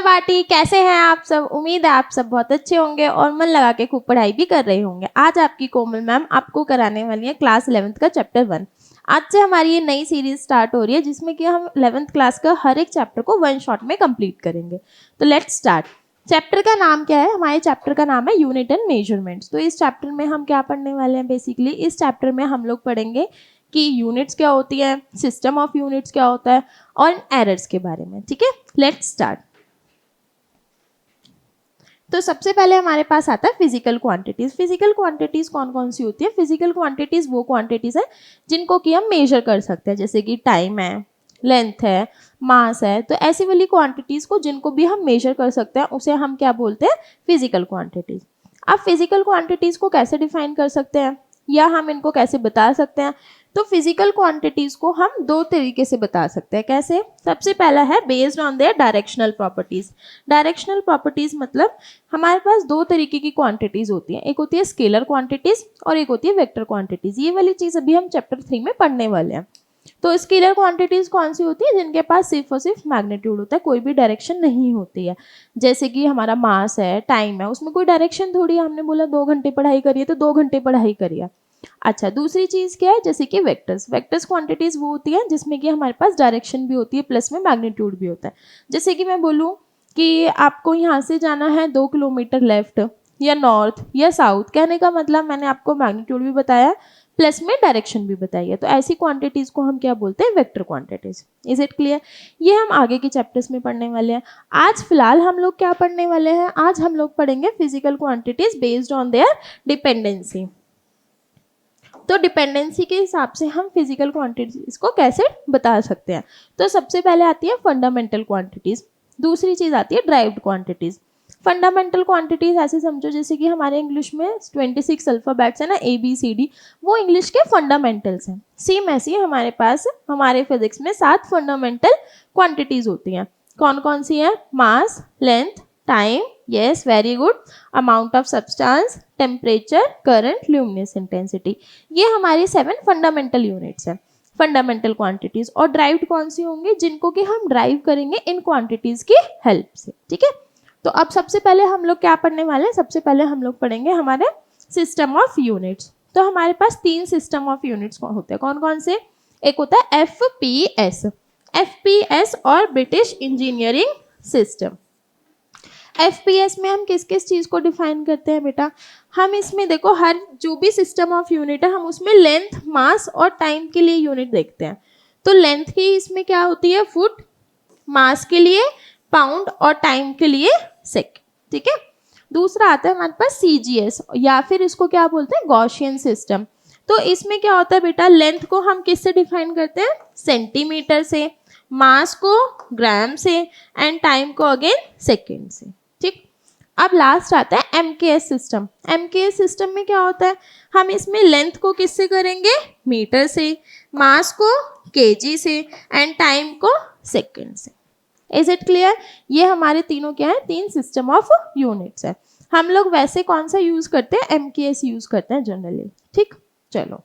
सहपाठी, कैसे हैं आप सब? उम्मीद है आप सब बहुत अच्छे होंगे और मन लगा के खूब पढ़ाई भी कर रहे होंगे। आज आपकी कोमल मैम आपको कराने वाली है क्लास 11th का चैप्टर 1। आज से हमारी ये नई सीरीज स्टार्ट हो रही है जिसमें कि हम 11th क्लास का हर एक चैप्टर को वन शॉट में कंप्लीट करेंगे। तो लेट्स स्टार्ट। चैप्टर का नाम क्या है? हमारे चैप्टर का नाम है यूनिट एंड मेजरमेंट्स। तो इस चैप्टर में हम क्या पढ़ने वाले हैं? बेसिकली इस चैप्टर में हम लोग पढ़ेंगे कि यूनिट्स क्या होती है, सिस्टम ऑफ यूनिट्स क्या होता है और एरर्स के बारे में। ठीक है, लेट्स स्टार्ट। तो सबसे पहले हमारे पास आता है फिजिकल क्वांटिटीज। फिजिकल क्वांटिटीज कौन कौन सी होती है? फिजिकल क्वांटिटीज वो क्वांटिटीज है जिनको कि हम मेजर कर सकते हैं, जैसे कि टाइम है, लेंथ है, मास है। तो ऐसी वाली क्वांटिटीज को जिनको भी हम मेजर कर सकते हैं उसे हम क्या बोलते हैं? Physical quantities. अब फिजिकल क्वांटिटीज को कैसे डिफाइन कर सकते हैं या हम इनको कैसे बता सकते हैं? तो फिजिकल क्वांटिटीज को हम दो तरीके से बता सकते हैं। कैसे? सबसे पहला है based on their directional properties. Directional properties मतलब हमारे पास दो तरीके की क्वांटिटीज होती हैं, एक होती है स्केलर क्वांटिटीज और एक होती है वेक्टर क्वांटिटीज। ये वाली चीज अभी हम चैप्टर 3 में पढ़ने वाले हैं। तो स्केलर क्वांटिटीज कौन सी होती है? जिनके पास सिर्फ और सिर्फ मैग्नीट्यूड होता है, कोई भी डायरेक्शन नहीं होती है। जैसे कि हमारा मास है, टाइम है, उसमें कोई डायरेक्शन थोड़ी, हमने बोला 2 घंटे पढ़ाई करिए तो 2 घंटे पढ़ाई करिए। अच्छा, दूसरी चीज क्या है? जैसे कि वेक्टर्स। वेक्टर्स क्वांटिटीज वो होती है जिसमें कि हमारे पास डायरेक्शन भी होती है प्लस में मैग्नीट्यूड भी होता है। जैसे कि मैं बोलूँ कि आपको यहाँ से जाना है 2 किलोमीटर लेफ्ट या नॉर्थ या साउथ, कहने का मतलब मैंने आपको मैग्नीट्यूड भी बताया प्लस में डायरेक्शन भी बताई है। तो ऐसी क्वांटिटीज को हम क्या बोलते हैं? Vector quantities. Is it clear? ये हम आगे के चैप्टर्स में पढ़ने वाले हैं। आज फिलहाल हम लोग क्या पढ़ने वाले हैं? आज हम लोग पढ़ेंगे physical quantities based on their dependency. तो डिपेंडेंसी के हिसाब से हम फिजिकल क्वांटिटीज को कैसे बता सकते हैं? तो सबसे पहले आती है फंडामेंटल क्वांटिटीज, दूसरी चीज आती है ड्राइव्ड क्वांटिटीज। फंडामेंटल क्वांटिटीज ऐसे समझो जैसे कि हमारे इंग्लिश में 26 अल्फाबेट्स है ना, ABCD, वो इंग्लिश के फंडामेंटल्स हैं। सेम ऐसी हमारे पास हमारे फिजिक्स में 7 फंडामेंटल क्वांटिटीज होती हैं। कौन कौन सी है? Mass, length, time, yes very good, amount of substance, temperature, current, luminous intensity. ये हमारी 7 फंडामेंटल यूनिट्स हैं, फंडामेंटल क्वांटिटीज। और ड्राइव्ड कौन सी होंगी? जिनको कि हम ड्राइव करेंगे इन क्वांटिटीज की हेल्प से। ठीक है, तो अब सबसे पहले हम लोग क्या पढ़ने वाले हैं? सबसे पहले हम लोग पढ़ेंगे हमारे सिस्टम ऑफ यूनिट्स। तो हमारे पास 3 सिस्टम ऑफ यूनिट्स होते हैं। कौन कौन से? एक होता है FPS। FPS और ब्रिटिश इंजीनियरिंग सिस्टम। FPS में हम किस किस चीज़ को डिफाइन करते हैं बेटा? हम इसमें देखो, हर जो भी सिस्टम ऑफ यूनिट है हम उसमें लेंथ, मास और टाइम के लिए यूनिट देखते हैं। तो लेंथ की इसमें क्या होती है? फुट, मास के लिए पाउंड और टाइम के लिए सेकंड। ठीक है, दूसरा आता है हमारे पास CGS या फिर इसको क्या बोलते हैं? Gaussian system. तो इसमें क्या होता है बेटा? लेंथ को हम किससे डिफाइन करते हैं? सेंटीमीटर से, मास को ग्राम से एंड टाइम को अगेन सेकेंड से। ठीक, अब लास्ट आता है MKS सिस्टम। MKS सिस्टम में क्या होता है? हम इसमें लेंथ को किससे करेंगे? मीटर से, मास को केजी से एंड टाइम को सेकेंड से। Is it clear? ये हमारे तीनों क्या है? 3 सिस्टम ऑफ यूनिट्स है। हम लोग वैसे कौन सा यूज करते हैं? MKS यूज करते हैं जनरली। ठीक, चलो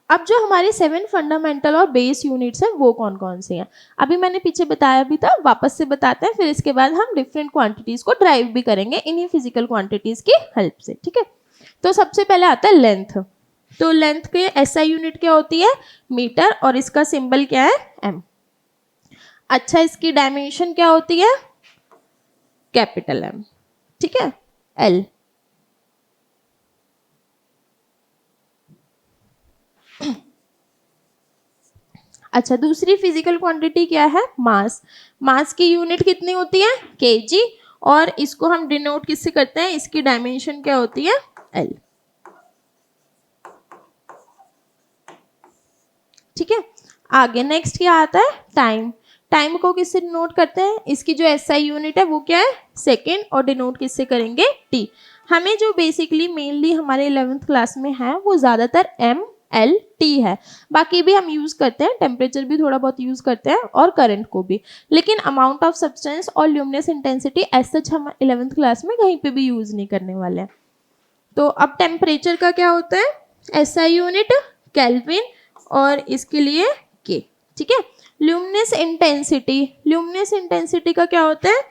अब जो हमारे 7 फंडामेंटल और बेस यूनिट्स हैं वो कौन कौन से हैं? अभी मैंने पीछे बताया भी था, वापस से बताते हैं, फिर इसके बाद हम डिफरेंट क्वांटिटीज को ड्राइव भी करेंगे इन्हीं फिजिकल क्वांटिटीज की हेल्प से। ठीक है, तो सबसे पहले आता है लेंथ। तो लेंथ के SI यूनिट क्या होती है? मीटर, और इसका सिंबल क्या है? M। अच्छा, इसकी डायमेंशन क्या होती है? Capital M। ठीक है, L। अच्छा, दूसरी फिजिकल क्वांटिटी क्या है? मास। मास की यूनिट कितनी होती है? kg, और इसको हम डिनोट किससे करते हैं? इसकी डायमेंशन क्या होती है? L। ठीक है, आगे नेक्स्ट क्या आता है? टाइम। टाइम को किससे डिनोट करते हैं? इसकी जो SI यूनिट है वो क्या है? सेकेंड, और डिनोट किससे करेंगे? T। हमें जो बेसिकली मेनली हमारे 11th क्लास में है वो ज़्यादातर MLT है, बाकी भी हम यूज़ करते हैं, टेम्परेचर भी थोड़ा बहुत यूज़ करते हैं और करंट को भी, लेकिन अमाउंट ऑफ सब्सटेंस और ल्यूमिनस इंटेंसिटी एज सच हम 11th क्लास में कहीं पे भी यूज़ नहीं करने वाले हैं। तो अब टेम्परेचर का क्या होता है? SI यूनिट केल्विन, और इसके लिए K। ठीक है, ल्यूमिनस इंटेंसिटी, ल्यूमिनस इंटेंसिटी का क्या होता है,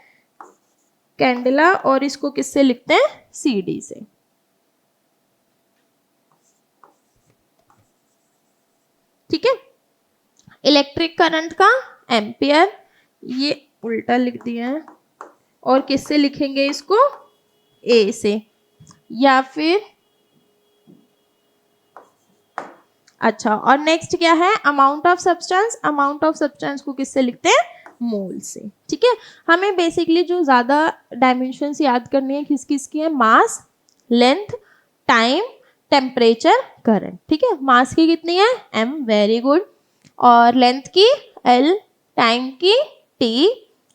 कैंडेला, और इसको किससे लिखते हैं, CD से। ठीक है। इलेक्ट्रिक करंट का एम्पियर, ये उल्टा लिख दिया है, और किससे लिखेंगे इसको, A से। या फिर अच्छा, और नेक्स्ट क्या है, amount of substance, amount of substance को किससे लिखते हैं, मोल से। ठीक है। हमें बेसिकली जो ज़्यादा डायमेंशंस याद करनी है किस किस की है, mass, length, time, temperature, current. ठीक है। मास की कितनी है, m, वेरी गुड, और लेंथ की l, टाइम की t,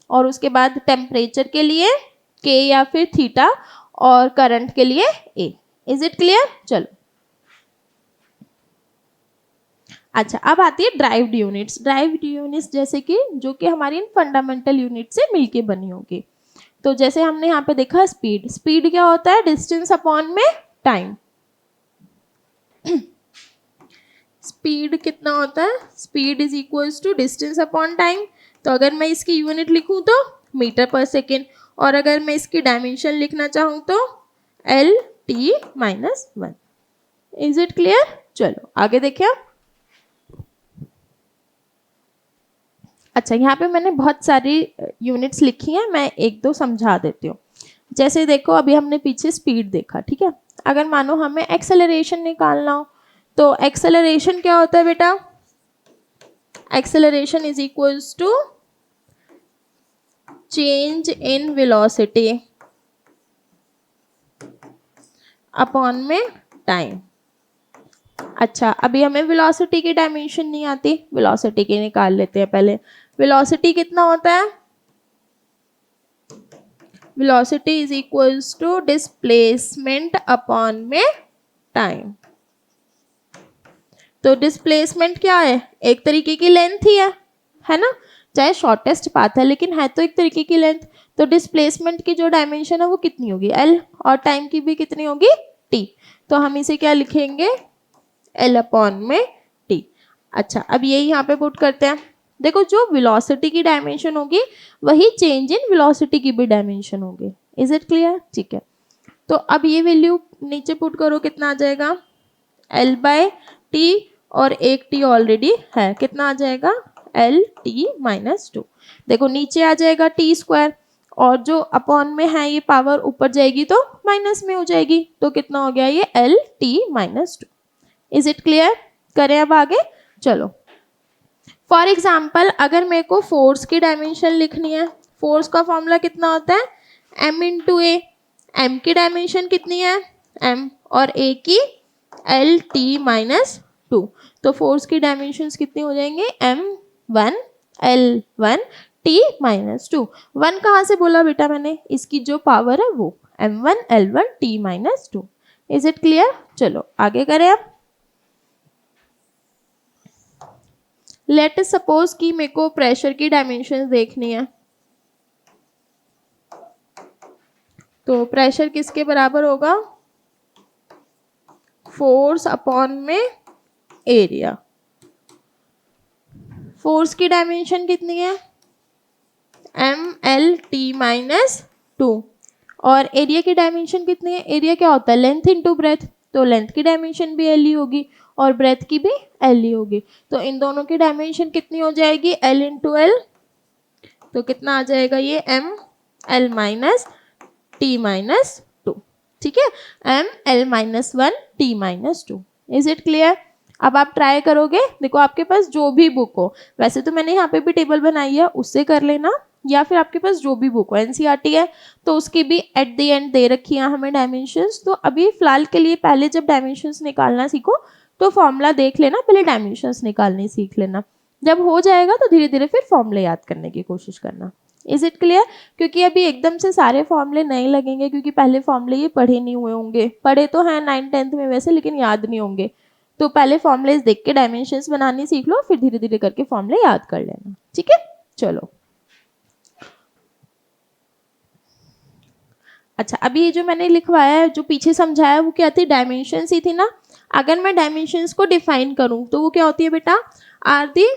और उसके बाद टेम्परेचर के लिए k या फिर थीटा, और करंट के लिए a। Is it clear? चलो अच्छा, अब आती है ड्राइव्ड यूनिट्स। ड्राइव्ड यूनिट्स जैसे कि जो कि हमारी इन फंडामेंटल यूनिट से मिलके बनी होगी। तो जैसे हमने यहाँ पे देखा स्पीड, स्पीड क्या होता है, डिस्टेंस अपॉन में टाइम। स्पीड कितना होता है, speed is equals to distance upon time. तो अगर मैं इसकी यूनिट लिखूं तो मीटर पर सेकेंड, और अगर मैं इसकी डायमेंशन लिखना चाहूँ तो LT-1। Is it clear? चलो आगे देखिए। अच्छा, यहाँ पे मैंने बहुत सारी यूनिट्स लिखी हैं, मैं एक दो समझा देती हूँ। जैसे देखो, अभी हमने पीछे स्पीड देखा, ठीक है। अगर मानो हमें एक्सेलरेशन निकालना हो, तो एक्सेलरेशन क्या होता है बेटा, acceleration is equals to change in velocity upon में टाइम। अच्छा, अभी हमें वेलोसिटी की डायमेंशन नहीं आती, वेलोसिटी की निकाल लेते हैं पहले। वेलोसिटी कितना होता है, velocity is equals to displacement upon में टाइम। तो डिस्प्लेसमेंट क्या है, एक तरीके की लेंथ ही है ना, चाहे शॉर्टेस्ट पाथ है लेकिन है तो एक तरीके की लेंथ। तो डिस्प्लेसमेंट की जो डायमेंशन है वो कितनी होगी, L, और टाइम की भी कितनी होगी, T। तो हम इसे क्या लिखेंगे, L अपॉन में T। अच्छा, अब ये यहाँ पे पुट करते हैं। देखो, जो वेलोसिटी की डायमेंशन होगी वही चेंज इन वेलोसिटी की भी डायमेंशन होगी। Is it clear? ठीक है। तो अब ये वैल्यू नीचे पुट करो, कितना आ जाएगा, L/T, और एक T ऑलरेडी है, कितना आ जाएगा, LT-2। देखो नीचे आ जाएगा T², और जो अपॉन में है ये पावर ऊपर जाएगी तो माइनस में हो जाएगी, तो कितना हो गया ये LT-2। Is it clear? करें अब आगे। चलो, फॉर एग्जाम्पल अगर मेरे को फोर्स की डायमेंशन लिखनी है, फोर्स का फॉर्मूला कितना होता है, M × A। M की डायमेंशन कितनी है, M, और A की LT-2। तो फोर्स की डायमेंशंस कितनी हो जाएंगे, M1 L1 T-2। 1 कहाँ से बोला बेटा मैंने, इसकी जो पावर है वो, M1 L1 T-2। Is it clear? चलो आगे करें अब। लेट अस सपोज कि मेरे को प्रेशर की डायमेंशन देखनी है, तो प्रेशर किसके बराबर होगा, फोर्स अपॉन में एरिया। फोर्स की डायमेंशन कितनी है, MLT-2, और एरिया की डायमेंशन कितनी है, एरिया क्या होता है, लेंथ इंटू ब्रेथ। तो लेंथ की डायमेंशन भी L ही होगी और ब्रेथ की भी L ही होगी। तो इन दोनों की डायमेंशन कितनी हो जाएगी, L × L। तो कितना आ जाएगा ये, ML-T-2। ठीक है, ML-1 T-2। Is it clear? अब आप ट्राई करोगे, देखो आपके पास जो भी बुक हो, वैसे तो मैंने यहाँ पे भी टेबल बनाई है, उससे कर लेना, या फिर आपके पास जो भी बुक हो, NCERT है तो उसकी भी एट द एंड दे रखी है हमें डायमेंशंस। तो अभी फिलहाल के लिए पहले जब डायमेंशंस निकालना सीखो तो फॉर्मूला देख लेना, पहले डायमेंशंस निकालने सीख लेना। जब हो जाएगा तो धीरे धीरे फिर फॉर्मूले याद करने की कोशिश करना। Is it clear? क्योंकि अभी एकदम से सारे फॉर्मूले नहीं लगेंगे, क्योंकि पहले फॉर्मूले ये पढ़े नहीं हुए होंगे, पढ़े तो हैं 9th-10th में वैसे, लेकिन याद नहीं होंगे। तो पहले फॉर्मूलेस देख के डायमेंशंस बनानी सीख लो, फिर धीरे धीरे करके फॉर्मूले याद कर लेना। ठीक है, चलो। अच्छा, अभी ये जो मैंने लिखवाया है, जो पीछे समझाया, वो क्या थी, डायमेंशंस ही थी ना। अगर मैं डायमेंशंस को डिफाइन करूं तो वो क्या होती है बेटा, are the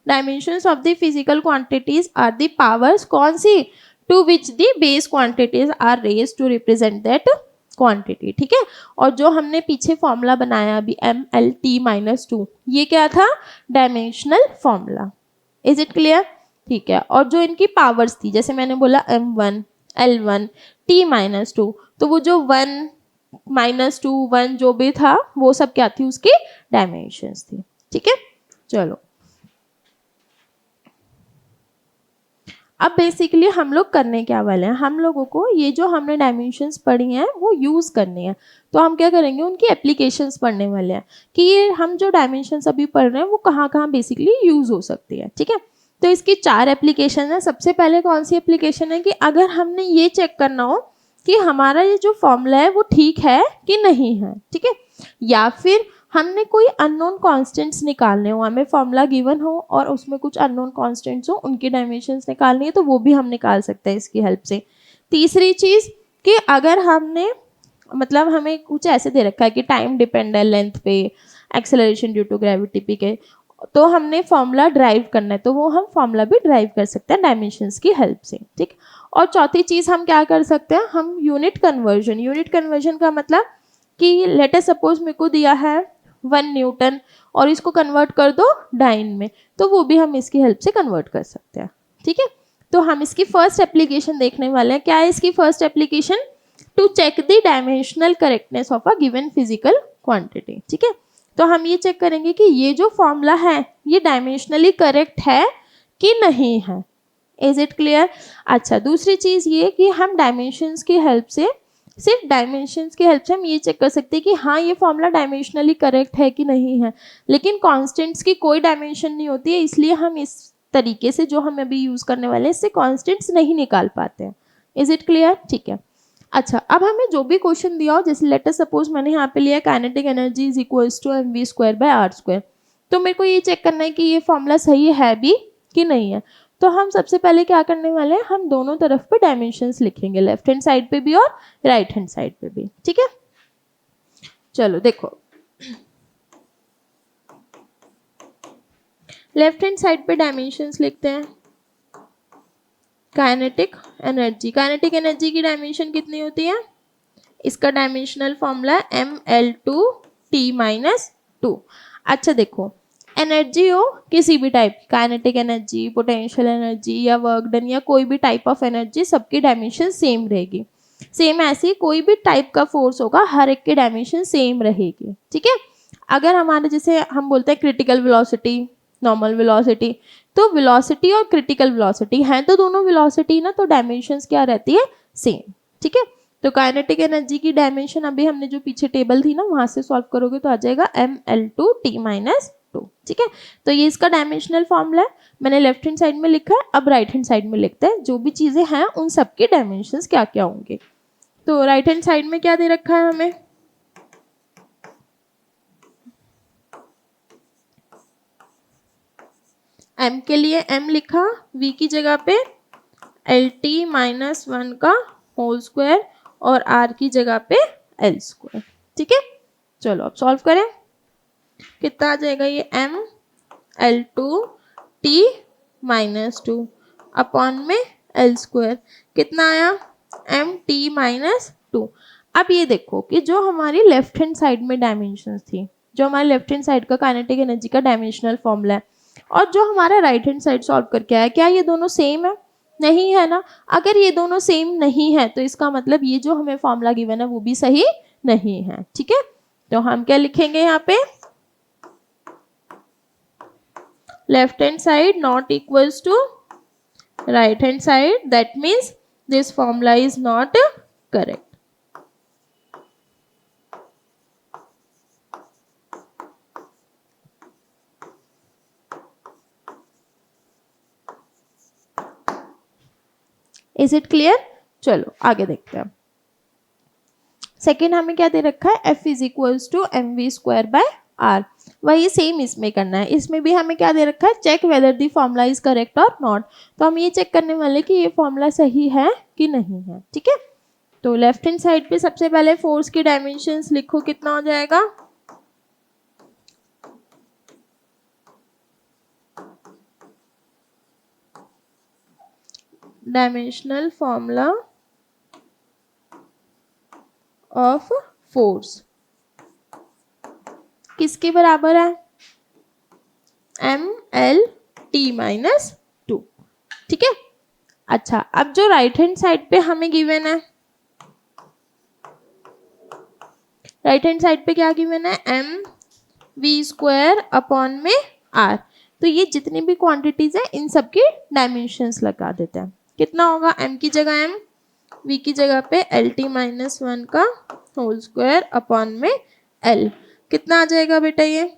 dimensions of the physical quantities are the powers कौन सी, to which the base quantities are raise to represent that quantity, ठीक है। और जो हमने पीछे फॉर्मूला बनाया अभी MLT-2, ये क्या था, dimensional formula. Is it clear, ठीक है। और जो इनकी पावर्स थी, जैसे मैंने बोला M1 L1 T-2, तो वो जो 1 -2 1 जो भी था वो सब क्या थी, उसकी डायमेंशंस थी, ठीक है। चलो अब बेसिकली हम लोग करने क्या वाले हैं, हम लोगों को ये जो हमने डायमेंशंस पढ़ी हैं वो यूज़ करनी है। तो हम क्या करेंगे, उनकी एप्लीकेशंस पढ़ने वाले हैं कि ये हम जो डायमेंशंस अभी पढ़ रहे हैं वो कहाँ कहाँ बेसिकली यूज़ हो सकती है, ठीक है। तो इसकी 4 एप्लीकेशन है। सबसे पहले कौन सी एप्लीकेशन है कि अगर हमने ये चेक करना हो कि हमारा ये जो फॉर्मूला है वो ठीक है कि नहीं है, ठीक है, या फिर हमने कोई अननोन कांस्टेंट्स निकालने हो, हमें फॉर्मूला गिवन हो और उसमें कुछ अननोन कांस्टेंट्स हो, उनकी डायमेंशंस निकालनी है, तो वो भी हम निकाल सकते हैं इसकी हेल्प से। तीसरी चीज़ कि अगर हमने मतलब हमें कुछ ऐसे दे रखा है कि टाइम डिपेंड है लेंथ पे, एक्सेलरेशन ड्यू टू ग्रेविटी पे के, तो हमने फॉर्मूला ड्राइव करना है, तो वो हम फॉर्मूला भी ड्राइव कर सकते हैं डायमेंशंस की हेल्प से, ठीक। और चौथी चीज़ हम क्या कर सकते हैं, हम यूनिट कन्वर्जन। यूनिट कन्वर्जन का मतलब कि लेट अस सपोज मेरे को दिया है 1 न्यूटन और इसको कन्वर्ट कर दो डाइन में, तो वो भी हम इसकी हेल्प से कन्वर्ट कर सकते हैं, ठीक है। तो हम इसकी फर्स्ट एप्लीकेशन देखने वाले हैं। क्या है इसकी first application, to check the dimensional correctness of a given physical quantity, ठीक है। तो हम ये चेक करेंगे कि ये जो फॉर्मूला है ये डायमेंशनली करेक्ट है कि नहीं है। Is it clear. अच्छा, दूसरी चीज़ ये कि हम डायमेंशंस की हेल्प से, सिर्फ डायमेंशंस की हेल्प से हम ये चेक कर सकते हैं कि हाँ ये फॉर्मूला डायमेंशनली करेक्ट है कि नहीं है, लेकिन कांस्टेंट्स की कोई डायमेंशन नहीं होती है, इसलिए हम इस तरीके से जो हम अभी यूज़ करने वाले हैं इससे कांस्टेंट्स नहीं निकाल पाते हैं। इज इट क्लियर, ठीक है। अच्छा, अब हमें जो भी क्वेश्चन दिया हो, जैसे लेट अस सपोज मैंने यहाँ पे लिया kinetic energy is equals to mv²/r², तो मेरे को ये चेक करना है कि ये फॉर्मूला सही है भी कि नहीं है। तो हम सबसे पहले क्या करने वाले हैं, हम दोनों तरफ पे डायमेंशंस लिखेंगे, लेफ्ट हैंड साइड पे भी और राइट हैंड साइड पे भी, ठीक है। चलो देखो, लेफ्ट हैंड साइड पे डायमेंशंस लिखते हैं। काइनेटिक एनर्जी, काइनेटिक एनर्जी की डायमेंशन कितनी होती है, इसका डायमेंशनल फॉर्मूला mL2T-2। अच्छा देखो, एनर्जी हो किसी भी टाइप की, काइनेटिक एनर्जी, पोटेंशियल एनर्जी या वर्क डन या कोई भी टाइप ऑफ एनर्जी, सबकी डायमेंशन सेम रहेगी। सेम ऐसी कोई भी टाइप का फोर्स होगा, हर एक की डायमेंशन सेम रहेगी, ठीक है। अगर हमारे जैसे हम बोलते हैं क्रिटिकल वेलोसिटी, नॉर्मल वेलोसिटी, तो वेलोसिटी और क्रिटिकल वेलोसिटी हैं तो दोनों वेलोसिटी ना, तो डायमेंशंस क्या रहती है, सेम, ठीक है। तो काइनेटिक एनर्जी की डायमेंशन अभी हमने जो पीछे टेबल थी ना वहां से सॉल्व करोगे तो आ जाएगा mL2T-2, ठीक है। तो ये इसका डायमेंशनल फॉर्मूला है, मैंने लेफ्ट हैंड साइड में लिखा है। अब राइट हैंड साइड में लिखते हैं जो भी चीजें हैं उन सबके डायमेंशंस क्या क्या होंगे। तो राइट हैंड साइड में क्या दे रखा है हमें, m के लिए m लिखा, v की जगह पे LT-1 का होल स्क्वायर और r की जगह पे L², ठीक है। चलो अब सॉल्व करें, कितना आ जाएगा ये mL2T-2 अपॉन में L², कितना आया MT-2। अब ये देखो कि जो हमारी लेफ्ट हैंड साइड में डायमेंशंस थी, जो हमारे लेफ्ट हैंड साइड का काइनेटिक एनर्जी का डायमेंशनल फॉर्मूला है और जो हमारा राइट हैंड साइड सॉल्व करके आया, क्या ये दोनों सेम है, नहीं है ना। अगर ये दोनों सेम नहीं है तो इसका मतलब ये जो हमें फॉर्मूला गिवन है वो भी सही नहीं है, ठीक है। तो हम क्या लिखेंगे यहाँ पे, left hand side not equals to right hand side, that means this formula is not correct. Is it clear. चलो आगे देखते हैं। सेकेंड हमें क्या दे रखा है, F is equals to mv²/r, वही सेम इसमें करना है। इसमें भी हमें क्या दे रखा है, check whether the formula is correct और नॉट। तो हम ये चेक करने वाले कि ये फॉर्मूला सही है कि नहीं है, ठीक है। तो लेफ्ट हैंड साइड पे सबसे पहले फोर्स की डायमेंशंस लिखो, कितना हो जाएगा डायमेंशनल फॉर्मूला ऑफ फोर्स किसके बराबर है? mlt-2। ठीक है। अच्छा, अब जो राइट हैंड साइड पे हमें गिवन है, राइट हैंड साइड पे क्या गिवन है? mv² अपॉन में r। तो ये जितनी भी क्वांटिटीज है इन सब की डायमेंशंस लगा देते हैं। कितना होगा? m की जगह m, v की जगह पे lt-1 का होल स्क्वायर अपॉन में l। कितना आ जाएगा बेटा? ये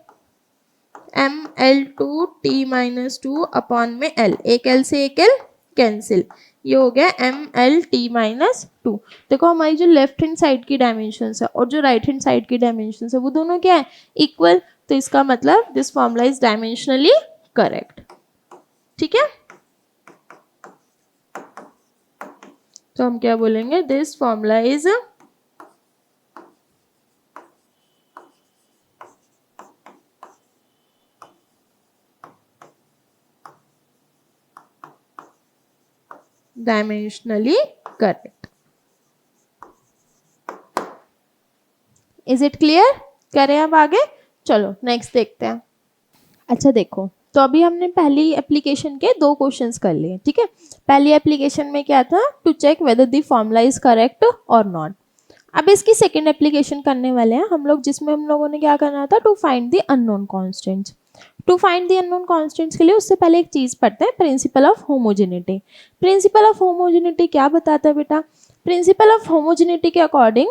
ml2t-2 अपॉन में l। एक l से एक l कैंसिल, ये हो गया mlt-2। देखो हमारी जो लेफ्ट हैंड साइड की डायमेंशंस है और जो राइट हैंड साइड की डायमेंशंस है वो दोनों क्या है? इक्वल। तो इसका मतलब this formula is dimensionally correct. ठीक है, तो हम क्या बोलेंगे? This formula is dimensionally correct. Is it clear? करें अब आगे? चलो नेक्स्ट देखते हैं। अच्छा देखो, तो अभी हमने पहली एप्लीकेशन के 2 क्वेश्चंस कर लिए। ठीक है, पहली एप्लीकेशन में क्या था? To check whether the formula is correct और नॉट। अब इसकी सेकंड एप्लीकेशन करने वाले हैं हम लोग, जिसमें हम लोगों ने क्या करना था? To find the unknown constants. To find the unknown constants के लिए उससे पहले एक चीज पढ़ते हैं, principle of homogeneity. Principle of homogeneity क्या बताता है बेटा? प्रिंसिपल ऑफ होमोजेनिटी के according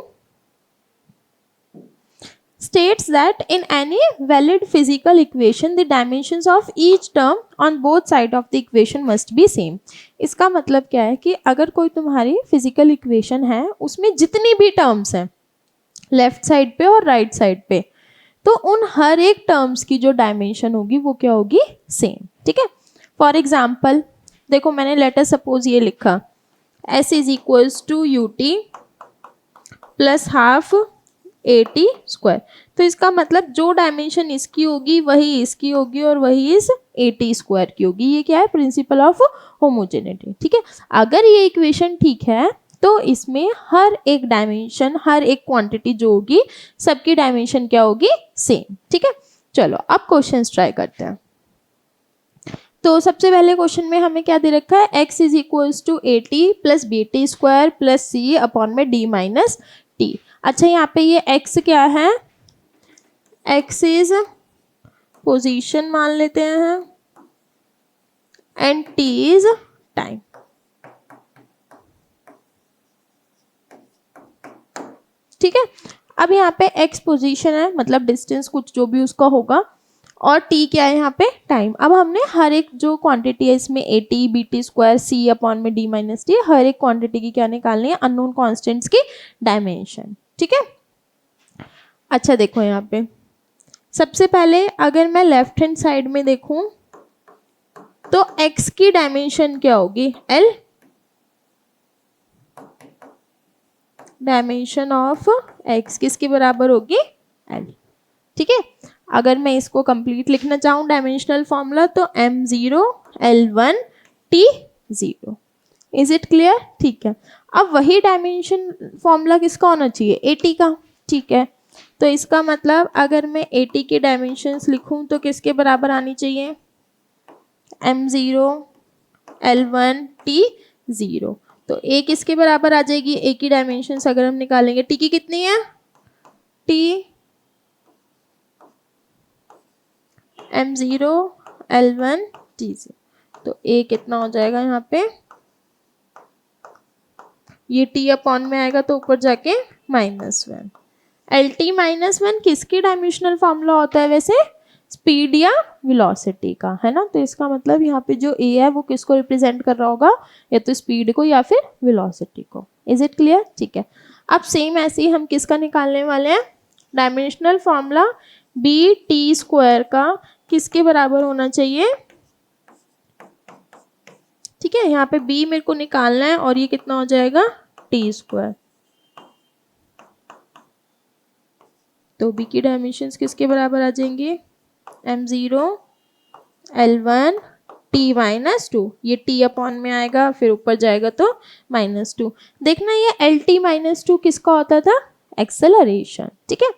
states that in any valid physical equation the dimensions of each term on both side of the equation must be same। इसका मतलब क्या है कि अगर कोई तुम्हारी फिजिकल इक्वेशन है उसमें जितनी भी टर्म्स हैं लेफ्ट साइड पे और राइट साइड पे, तो उन हर एक टर्म्स की जो डायमेंशन होगी वो क्या होगी? सेम। ठीक है, फॉर एग्जाम्पल देखो मैंने लेटर सपोज ये लिखा s is equals to ut plus half AT²। तो इसका मतलब जो डायमेंशन इसकी होगी वही इसकी होगी और वही इस AT² की होगी। ये क्या है? Principal of homogeneity. ठीक है, अगर ये इक्वेशन ठीक है तो इसमें हर एक डायमेंशन, हर एक क्वांटिटी जो होगी सबकी डायमेंशन क्या होगी? सेम। ठीक है, चलो अब क्वेश्चंस ट्राई करते हैं। तो सबसे पहले क्वेश्चन में हमें क्या दे रखा है? x is equals to AT plus BT² plus C upon में D माइनस T। अच्छा, यहाँ पे ये x क्या है? x इज पोजीशन मान लेते हैं एंड t इज टाइम। ठीक है, अब यहाँ पे x पोजीशन है मतलब डिस्टेंस कुछ जो भी उसका होगा, और t क्या है यहाँ पे? टाइम। अब हमने हर एक जो क्वांटिटी है इसमें AT BT² C अपॉन में D माइनस T, हर एक क्वांटिटी की क्या निकालनी है? अननोन कॉन्स्टेंट्स की डायमेंशन। ठीक है, अच्छा देखो यहाँ पे सबसे पहले अगर मैं लेफ्ट हैंड साइड में देखूं तो x की डायमेंशन क्या होगी? L। डायमेंशन ऑफ x किसके बराबर होगी? L। ठीक है, अगर मैं इसको कंप्लीट लिखना चाहूँ डायमेंशनल फॉर्मूला तो m0 L1 T0। Is it clear? ठीक है, अब वही डायमेंशन फॉर्मूला किसका होना चाहिए? AT का। ठीक है, तो इसका मतलब अगर मैं AT की डायमेंशंस लिखूं तो किसके बराबर आनी चाहिए? m0 L1 T0। तो A किसके बराबर आ जाएगी? A की डायमेंशंस अगर हम निकालेंगे, T की कितनी है? T m0 L1 T0। तो A कितना हो जाएगा यहाँ पे? ये T अपॉन में आएगा तो ऊपर जाके -1। LT-1 किसकी डायमेंशनल फॉर्मूला होता है वैसे? स्पीड या वेलोसिटी का, है ना? तो इसका मतलब यहाँ पे जो A है वो किसको रिप्रेजेंट कर रहा होगा? या तो स्पीड को या फिर वेलोसिटी को। Is it clear? ठीक है, अब सेम ऐसे ही हम किसका निकालने वाले हैं? डायमेंशनल फॉर्मूला BT² का किसके बराबर होना चाहिए? ठीक है, यहाँ पे B मेरे को निकालना है और ये कितना हो जाएगा? T²। तो B की डायमेंशंस किसके बराबर आ जाएंगे? m0 L1 t minus two, ये t अपॉन में आएगा, फिर ऊपर जाएगा तो -2। देखना ये LT माइनस टू किसका होता था, एक्सेलरेशन, ठीक है।